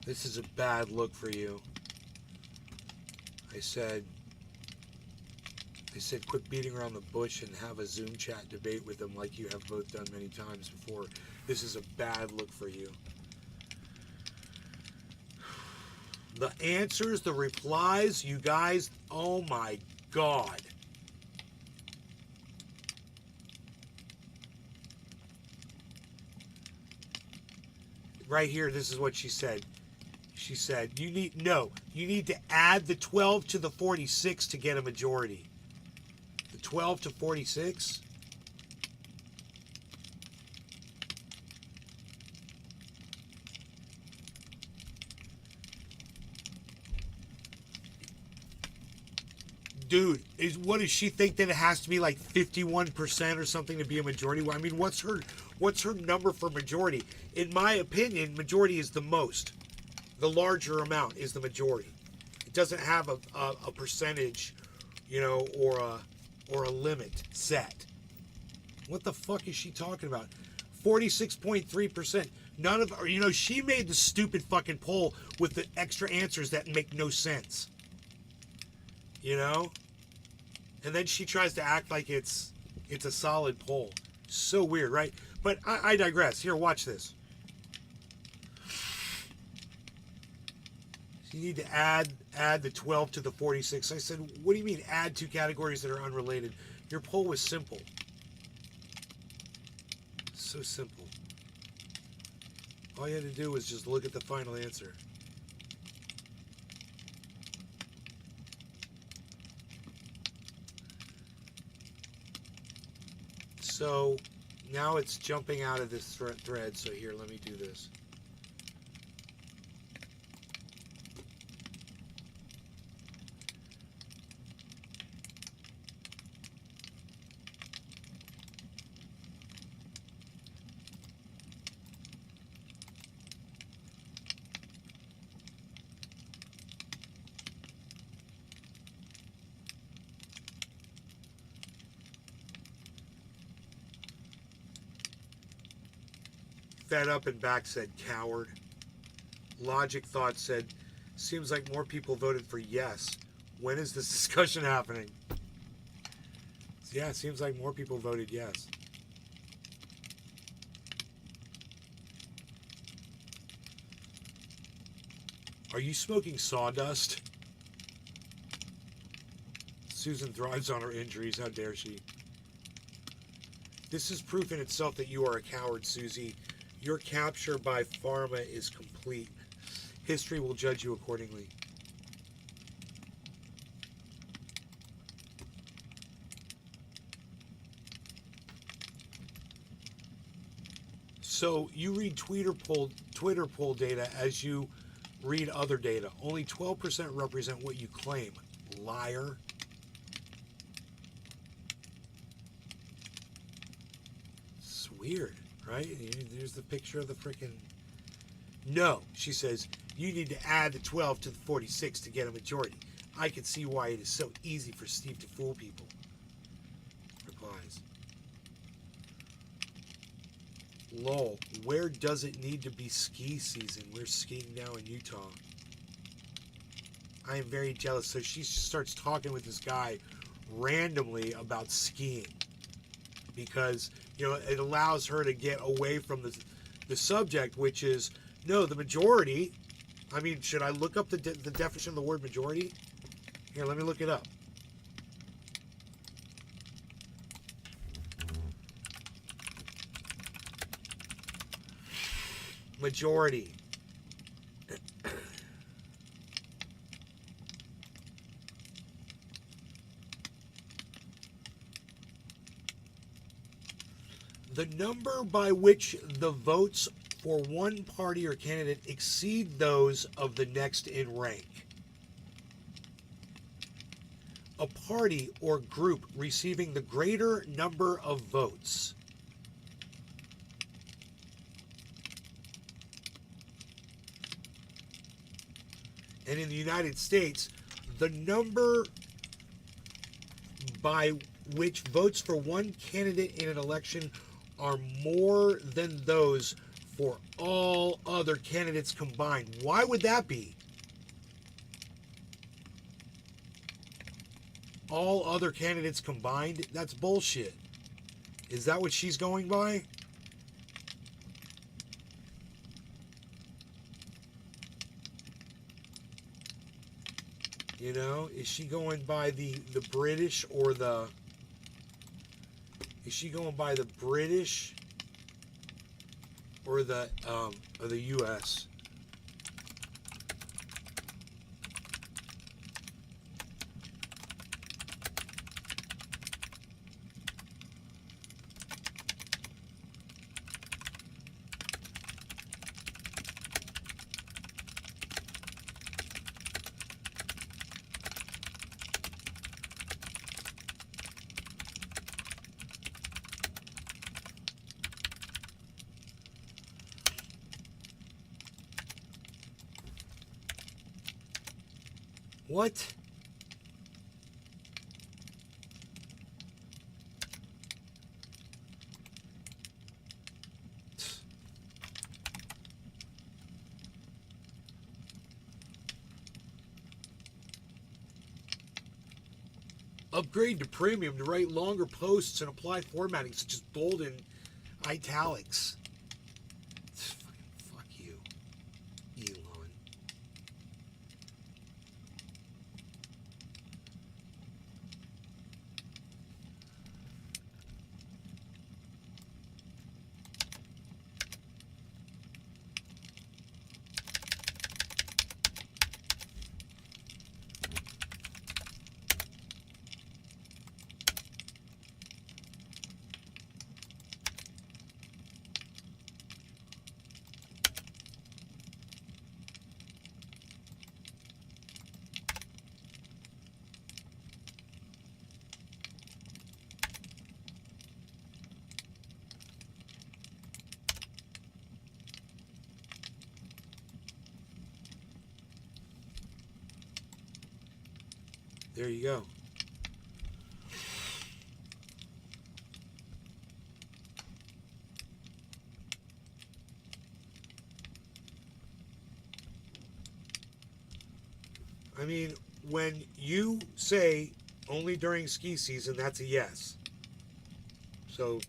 This is a bad look for you. I said, quit beating around the bush and have a Zoom chat debate with them like you have both done many times before. This is a bad look for you. The answers, the replies, you guys, oh my God. Right here, this is what she said. She said, you need to add the 12 to the 46 to get a majority. The 12 to 46? Dude, what does she think that it has to be like 51% or something to be a majority? Well, I mean, what's her number for majority? In my opinion, majority is the most. The larger amount is the majority. It doesn't have a percentage, you know, or a limit set. What the fuck is she talking about? 46.3%. None of, you know, she made the stupid fucking poll with the extra answers that make no sense. You know? And then she tries to act like it's a solid poll. So weird, right? But I digress. Here, watch this. You need to add the 12 to the 46. I said, what do you mean add two categories that are unrelated? Your poll was simple. So simple. All you had to do was just look at the final answer. So now it's jumping out of this thread. So here, let me do this. Fed Up and Back said coward. Logic Thought said, seems like more people voted for yes. When is this discussion happening? Yeah, it seems like more people voted yes. Are you smoking sawdust? Susan thrives on her injuries. How dare she? This is proof in itself that you are a coward, Susie. Your capture by pharma is complete. History will judge you accordingly. So you read Twitter poll data as you read other data. Only 12% represent what you claim. Liar. It's weird, right? There's the picture of the frickin'... No, she says, you need to add the 12 to the 46 to get a majority. I can see why it is so easy for Steve to fool people. Replies. Lol, where does it need to be ski season? We're skiing now in Utah. I am very jealous. So she starts talking with this guy randomly about skiing because, you know, it allows her to get away from the subject, which is, no, the majority. I mean, should I look up the definition of the word majority? Here, let me look it up. Majority. The number by which the votes for one party or candidate exceed those of the next in rank. A party or group receiving the greater number of votes. And in the United States, the number by which votes for one candidate in an election are more than those for all other candidates combined. Why would that be? All other candidates combined? That's bullshit. Is that what she's going by? You know, is she going by the British or the... Is she going by the British or the U.S.? What? Upgrade to premium to write longer posts and apply formatting such as bold and italics. Fuck you, Elon. There you go. I mean, when you say only during ski season, that's a yes. So,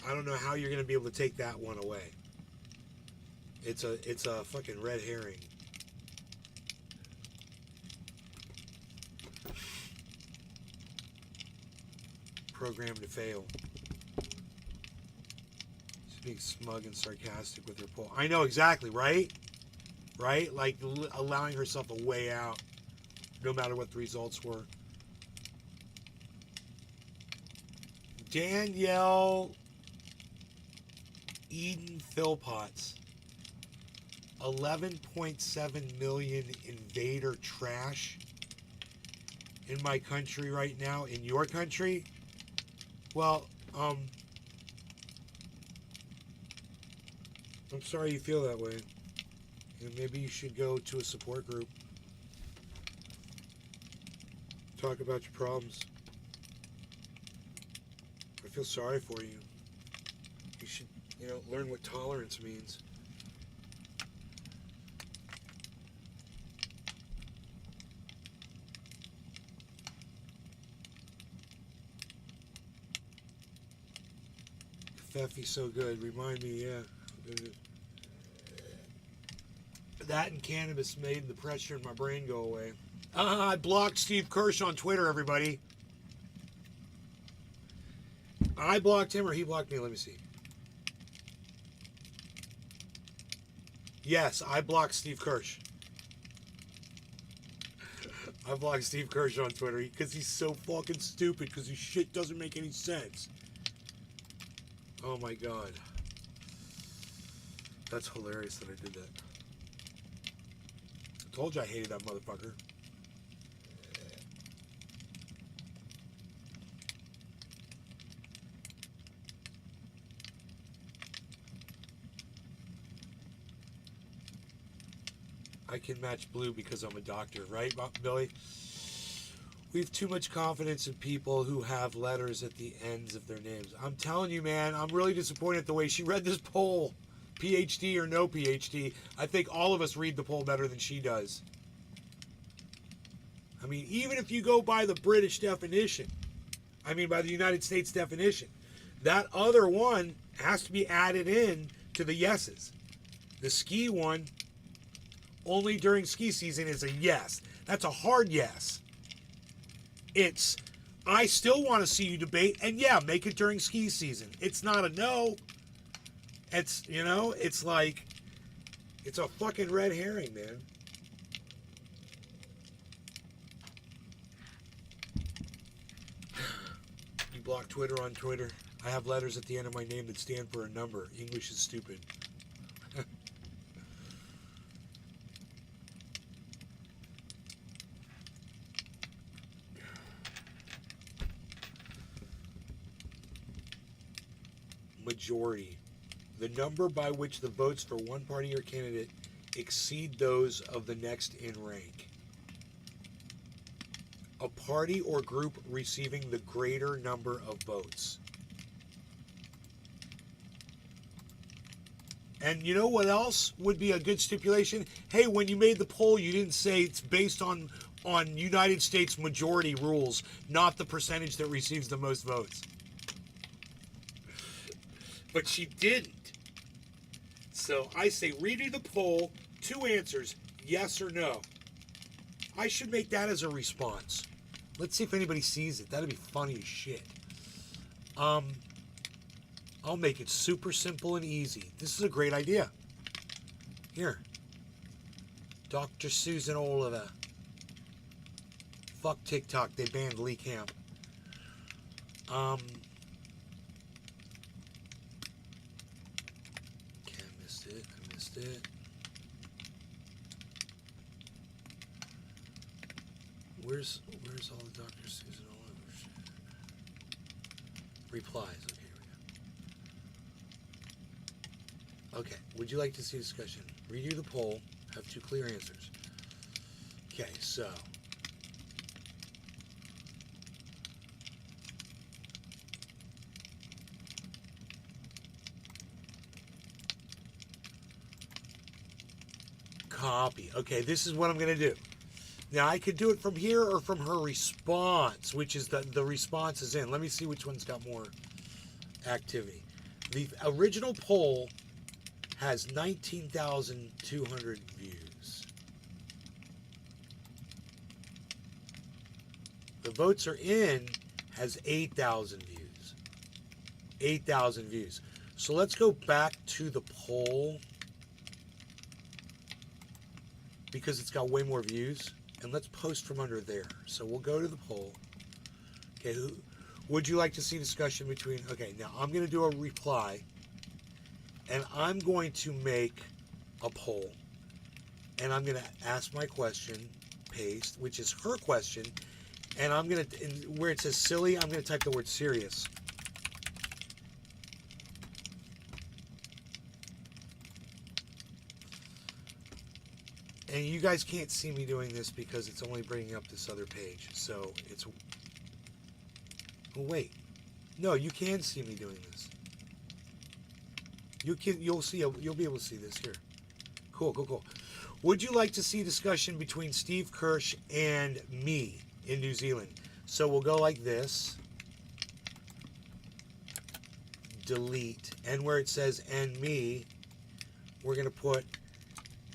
I don't know how you're going to be able to take that one away. It's a fucking red herring. Programmed to fail. She's being smug and sarcastic with her poll. I know exactly, right? Right? Like allowing herself a way out, no matter what the results were. Danielle Eden Philpotts. 11.7 million invader trash in my country right now. In your country? Well, I'm sorry you feel that way. And maybe you should go to a support group. Talk about your problems. I feel sorry for you. You should, learn what tolerance means. Feffy's so good. Remind me, yeah. That and cannabis made the pressure in my brain go away. I blocked Steve Kirsch on Twitter, everybody. I blocked him or he blocked me? Let me see. Yes, I blocked Steve Kirsch. I blocked Steve Kirsch on Twitter because he's so fucking stupid because his shit doesn't make any sense. Oh my god. That's hilarious that I did that. I told you I hated that motherfucker. I can match blue because I'm a doctor, right, Billy? We have too much confidence in people who have letters at the ends of their names. I'm telling you, man, I'm really disappointed at the way she read this poll. PhD or no PhD. I think all of us read the poll better than she does. I mean, even if you go by the British definition, by the United States definition, that other one has to be added in to the yeses. The ski one, only during ski season, is a yes. That's a hard yes. It's, I still want to see you debate, and yeah, make it during ski season. It's not a no. It's, it's like, it's a fucking red herring, man. You block Twitter on Twitter. I have letters at the end of my name that stand for a number. English is stupid. Majority. The number by which the votes for one party or candidate exceed those of the next in rank. A party or group receiving the greater number of votes. And you know what else would be a good stipulation? Hey, when you made the poll, you didn't say it's based on United States majority rules, not the percentage that receives the most votes. But she didn't. So I say redo the poll, 2 answers, yes or no. I should make that as a response. Let's see if anybody sees it. That'd be funny as shit. I'll make it super simple and easy. This is a great idea. Here. Dr. Susan Oliver. Fuck TikTok. They banned Lee Camp. I missed it. Where's all the Dr. Susan Oliver shit? Replies. Okay, here we go. Okay, would you like to see discussion? Redo the poll. Have 2 clear answers. Okay, so. Copy. Okay, this is what I'm going to do. Now I could do it from here or from her response, which is the response is in. Let me see which one's got more activity. The original poll has 19,200 views. The votes are in has 8,000 views. 8,000 views. So let's go back to the poll because it's got way more views. And let's post from under there. So we'll go to the poll. Okay, who would you like to see discussion between? Okay, now I'm going to do a reply. And I'm going to make a poll. And I'm going to ask my question, paste, which is her question. And I'm going to, where it says silly, I'm going to type the word serious. And you guys can't see me doing this because it's only bringing up this other page. So it's, oh wait, no, you can see me doing this. You'll be able to see this here. Cool. Would you like to see discussion between Steve Kirsch and me in New Zealand? So we'll go like this. Delete. And where it says and me, we're going to put,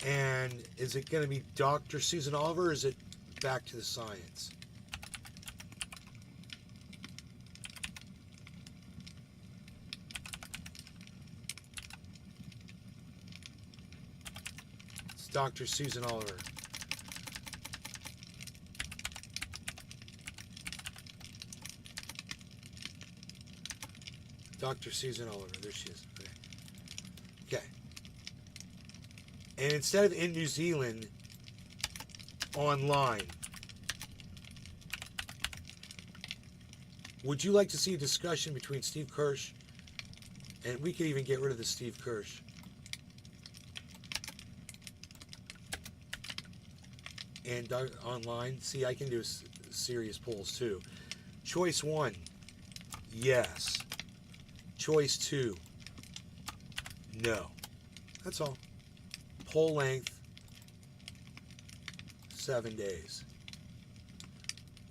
and is it going to be Dr. Susan Oliver or is it back to the science? It's Dr. Susan Oliver. Dr. Susan Oliver. There she is. Okay. And instead of in New Zealand, online. Would you like to see a discussion between Steve Kirsch, and we could even get rid of the Steve Kirsch, and online? See, I can do serious polls too. Choice 1, yes. Choice 2, no. That's all. Poll length, 7 days.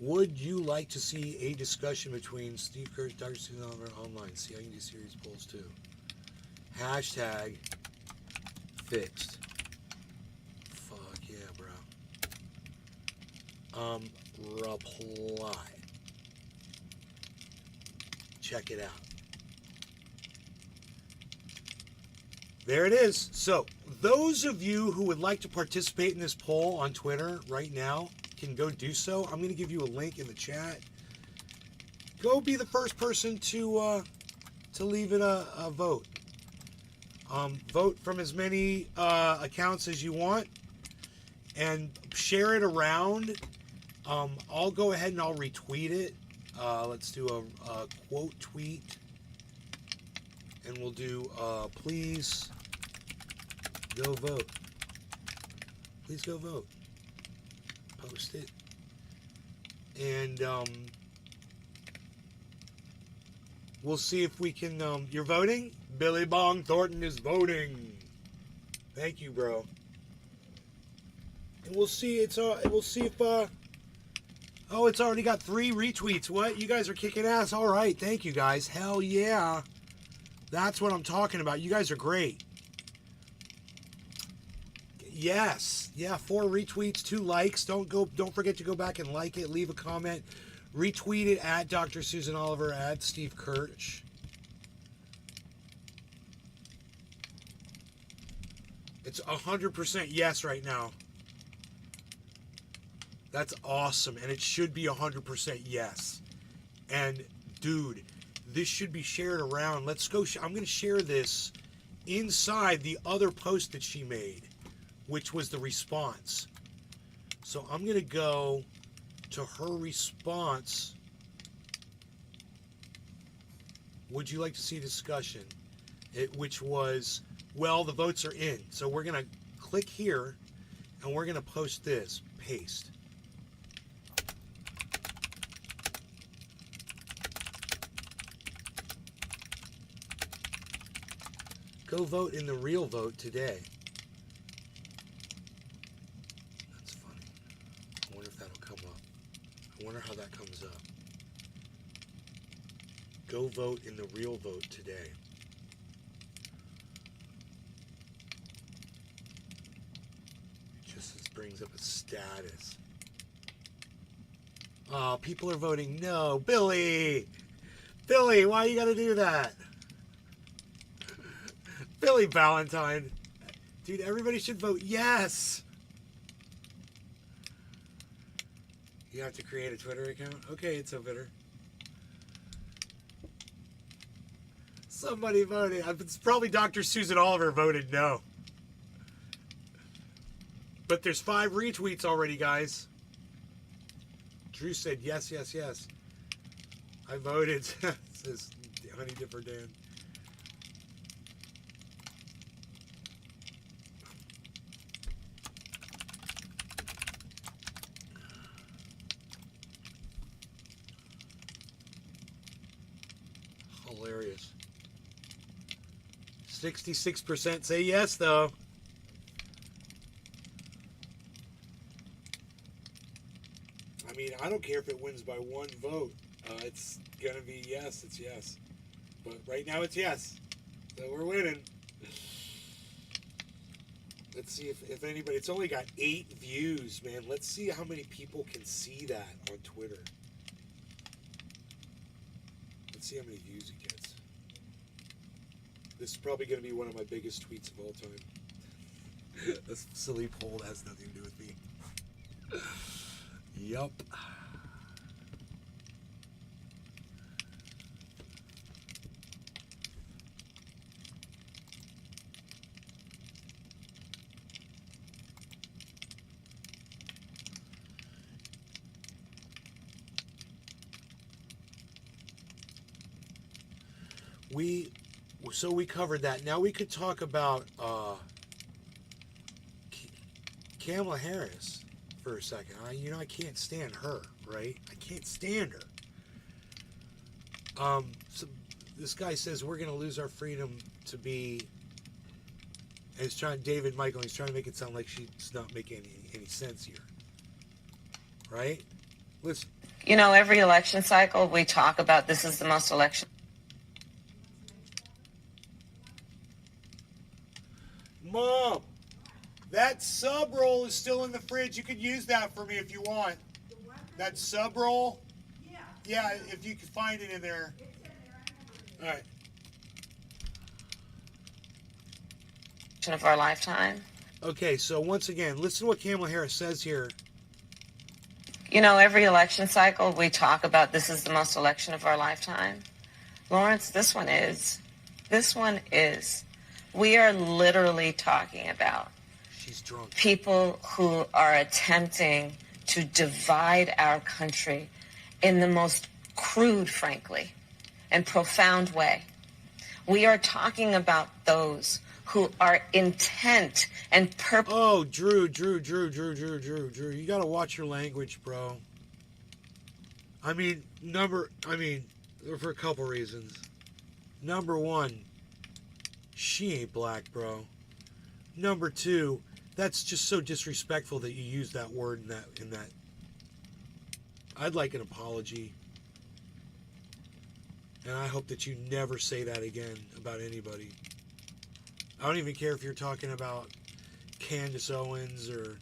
Would you like to see a discussion between Steve Kirsch and Dr. Susan Oliver online? See, I can do serious polls too. Hashtag fixed. Fuck yeah, bro. Reply. Check it out. There it is. So, those of you who would like to participate in this poll on Twitter right now can go do so. I'm going to give you a link in the chat. Go be the first person to leave it a vote. Vote from as many accounts as you want and share it around. I'll go ahead and I'll retweet it. Let's do a quote tweet. And we'll do, please go vote. Please go vote. Post it. And we'll see if we can, you're voting? Billy Bong Thornton is voting. Thank you, bro. And we'll see, we'll see if, oh, it's already got 3 retweets. What? You guys are kicking ass. All right. Thank you, guys. Hell yeah. That's what I'm talking about. You guys are great. Yes. Yeah, 4 retweets, 2 likes. Don't forget to go back and like it. Leave a comment. Retweet it at Dr. Susan Oliver, at Steve Kirsch. It's 100% yes right now. That's awesome. And it should be 100% yes. And dude, this should be shared around. Let's go. I'm going to share this inside the other post that she made, which was the response. So I'm going to go to her response. Would you like to see discussion? Which was, well, the votes are in. So we're going to click here and we're going to post this. Paste. Go vote in the real vote today. That's funny. I wonder wonder how that comes up. Go vote in the real vote today. Just brings up a status. Oh, people are voting no. Billy! Billy, why you gotta do that? Billy Valentine. Dude, everybody should vote yes. You have to create a Twitter account? Okay, it's a Twitter. Somebody voted. It's probably Dr. Susan Oliver voted no. But there's 5 retweets already, guys. Drew said yes, yes, yes. I voted. Says Honey Dipper Dan. Hilarious. 66% say yes, though. I mean, I don't care if it wins by 1 vote. It's gonna be yes, it's yes. But right now it's yes. So we're winning. Let's see if anybody, it's only got 8 views, man. Let's see how many people can see that on Twitter. Let's see how many views it gets. This is probably going to be one of my biggest tweets of all time. A silly poll that has nothing to do with me. Yup. So we covered that. Now we could talk about Kamala Harris for a second. I can't stand her, right? I can't stand her. So this guy says we're going to lose our freedom to be. And he's trying, David Michael. He's trying to make it sound like she's not making any sense here, right? Listen. Every election cycle we talk about this is the most election. Mom, that sub roll is still in the fridge. You can use that for me if you want. That sub roll? Yeah. Yeah, if you can find it in there. It's in there. All right. Of our lifetime. Okay, so once again, listen to what Kamala Harris says here. Every election cycle we talk about this is the most election of our lifetime. Lawrence, this one is. We are literally talking about people who are attempting to divide our country in the most crude, frankly, and profound way. We are talking about those who are intent and purpose. Oh, Drew. You got to watch your language, bro. For a couple reasons. Number 1, she ain't black, bro. Number 2, that's just so disrespectful that you use that word in that. I'd like an apology. And I hope that you never say that again about anybody. I don't even care if you're talking about Candace Owens or,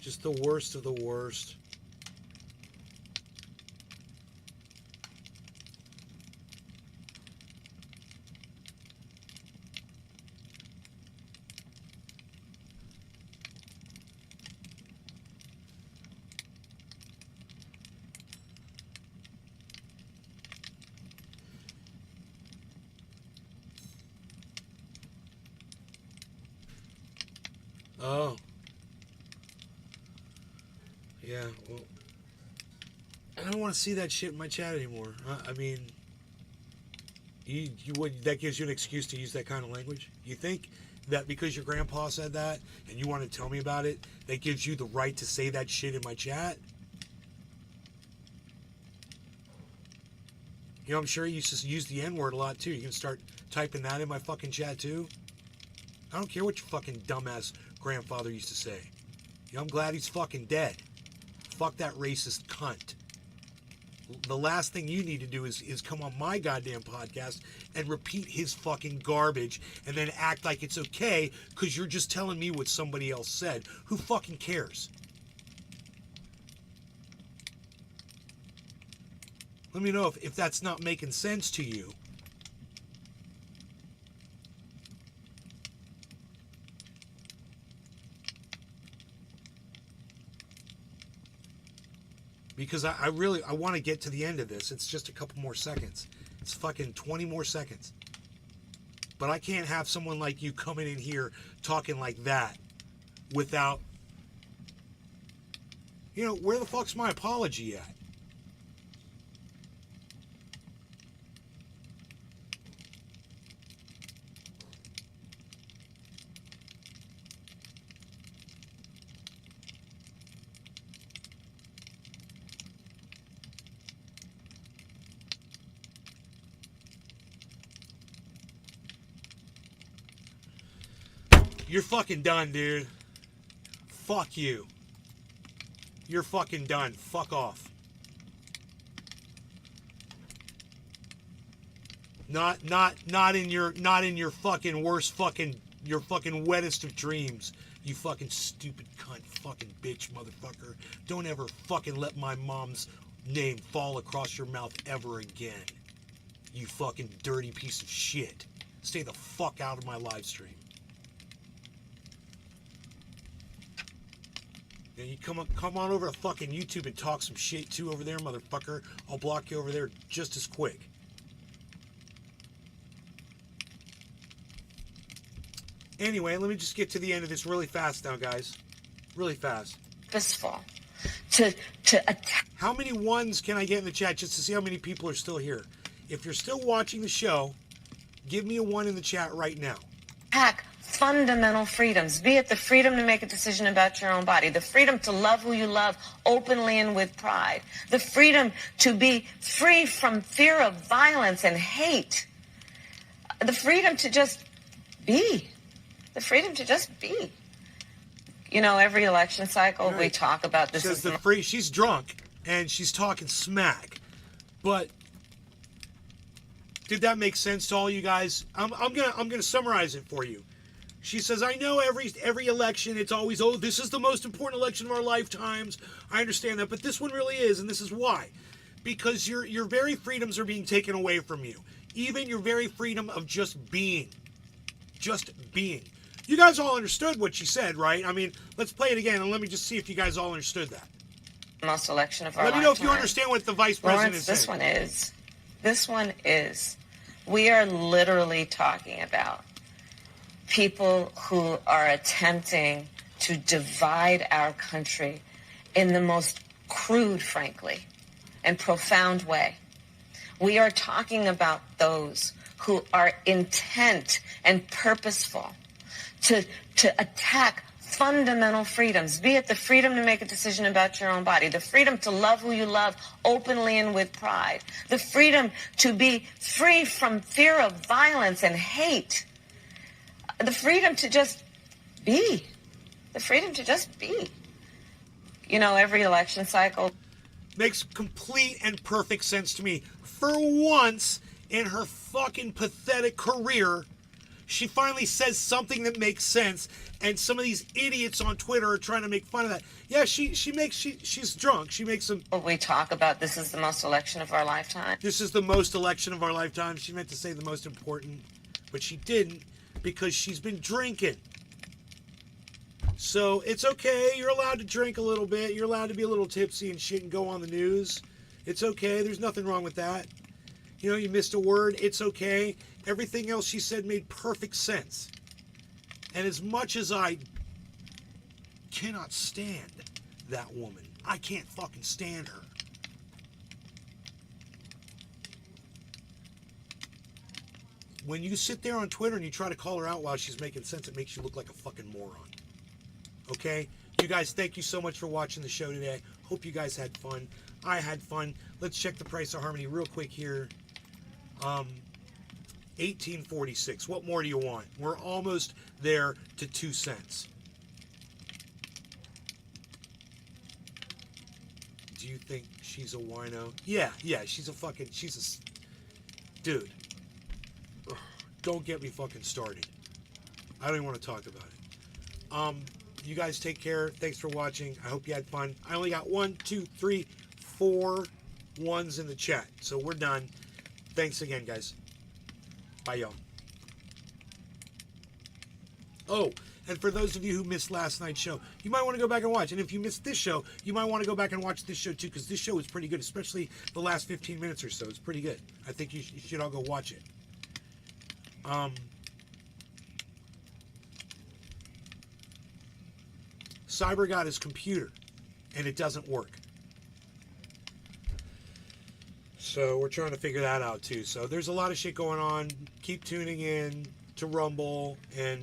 just the worst of the worst. Oh. Yeah, well, I don't want to see that shit in my chat anymore. That gives you an excuse to use that kind of language? You think that because your grandpa said that and you want to tell me about it, that gives you the right to say that shit in my chat? I'm sure you used to use the N-word a lot too. You can start typing that in my fucking chat too? I don't care what your fucking dumbass grandfather used to say. I'm glad he's fucking dead. Fuck that racist cunt. The last thing you need to do is come on my goddamn podcast and repeat his fucking garbage and then act like it's okay because you're just telling me what somebody else said. Who fucking cares? Let me know if that's not making sense to you. Because I want to get to the end of this. It's just a couple more seconds. It's fucking 20 more seconds. But I can't have someone like you coming in here talking like that without... You know, where the fuck's my apology at? You're fucking done, dude. Fuck you. You're fucking done. Fuck off. Not in your fucking worst fucking, your fucking wettest of dreams. You fucking stupid cunt, fucking bitch, motherfucker. Don't ever fucking let my mom's name fall across your mouth ever again. You fucking dirty piece of shit. Stay the fuck out of my live stream. You come on over to fucking YouTube and talk some shit too over there, motherfucker. I'll block you over there just as quick. Anyway, let me just get to the end of this really fast now, guys. Really fast. Purposeful. To attack. How many ones can I get in the chat just to see how many people are still here? If you're still watching the show, give me a 1 in the chat right now. Attack fundamental freedoms, be it the freedom to make a decision about your own body, the freedom to love who you love openly and with pride, the freedom to be free from fear of violence and hate, the freedom to just be, the freedom to just be. You know, every election cycle we talk about this. Says the free. She's drunk and she's talking smack, but did that make sense to all you guys? I'm gonna summarize it for you. She says, I know every election, it's always, oh, this is the most important election of our lifetimes. I understand that, but this one really is, and this is why. Because your very freedoms are being taken away from you. Even your very freedom of just being. Just being. You guys all understood what she said, right? I mean, let's play it again, and let me just see if you guys all understood that. Most election of our lifetime. Let me know if you understand what the vice president is saying. This one is. We are literally talking about people who are attempting to divide our country in the most crude, frankly, and profound way. We are talking about those who are intent and purposeful to attack fundamental freedoms, be it the freedom to make a decision about your own body, the freedom to love who you love openly and with pride, the freedom to be free from fear of violence and hate, the freedom to just be. The freedom to just be. You know, every election cycle. Makes complete and perfect sense to me. For once in her fucking pathetic career, she finally says something that makes sense, and some of these idiots on Twitter are trying to make fun of that. Yeah, she's drunk. She makes some... We talk about this is the most election of our lifetime. This is the most election of our lifetime. She meant to say the most important, but she didn't, because she's been drinking. So it's okay. You're allowed to drink a little bit. You're allowed to be a little tipsy and shit and go on the news. It's okay. There's nothing wrong with that. You know, you missed a word. It's okay. Everything else she said made perfect sense. And as much as I cannot stand that woman, I can't fucking stand her. When you sit there on Twitter and you try to call her out while she's making sense, it makes you look like a fucking moron. Okay? You guys, thank you so much for watching the show today. Hope you guys had fun. I had fun. Let's check the price of Harmony real quick here. $18.46. What more do you want? We're almost there to 2 cents. you think she's a wino? Yeah, she's a dude. Ugh, don't get me fucking started. I don't even want to talk about it. You guys take care. Thanks for watching. I hope you had fun. I only got 1, 2, 3, 4 ones in the chat, so we're done. Thanks again, guys. Bye, y'all. Oh, and for those of you who missed last night's show, you might want to go back and watch. And if you missed this show, you might want to go back and watch this show too, because this show is pretty good, especially the last 15 minutes or so. It's pretty good. I think you should all go watch it. Cyber got his computer, and it doesn't work. So we're trying to figure that out too. So there's a lot of shit going on. Keep tuning in to Rumble, and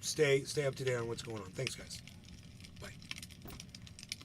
stay up to date on what's going on. Thanks, guys.